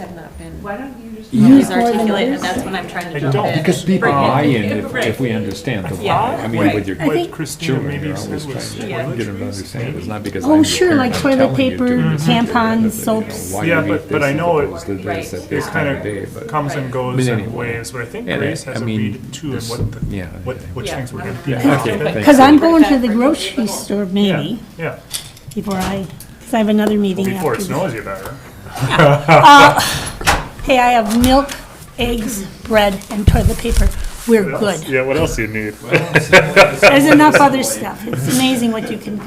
used more than others? That's what I'm trying to I jump don't, in. because people Bring it. buy in if we understand the why. I mean, with your I think- Christina children, maybe you're said always was trying to get them to understand it's not because Oh, I'm sure, your like parent, toilet I'm telling you paper, to, it's at the tampons, end of the, soaps. why Yeah, you eat but this I know as opposed to this at this it time kind of day, but. of comes and goes But in anyway. ways, but I think And Grace has I a mean, read too, and this- what the, yeah, which Yeah. things we're gonna. Yeah, okay, thanks. Because I'm going to the grocery store maybe, Yeah, before because I have another meeting before after it this. snows, you better. Hey, I have milk, eggs, bread, and toilet paper. We're good. Yeah, what else do you need? There's enough other stuff. It's amazing what you can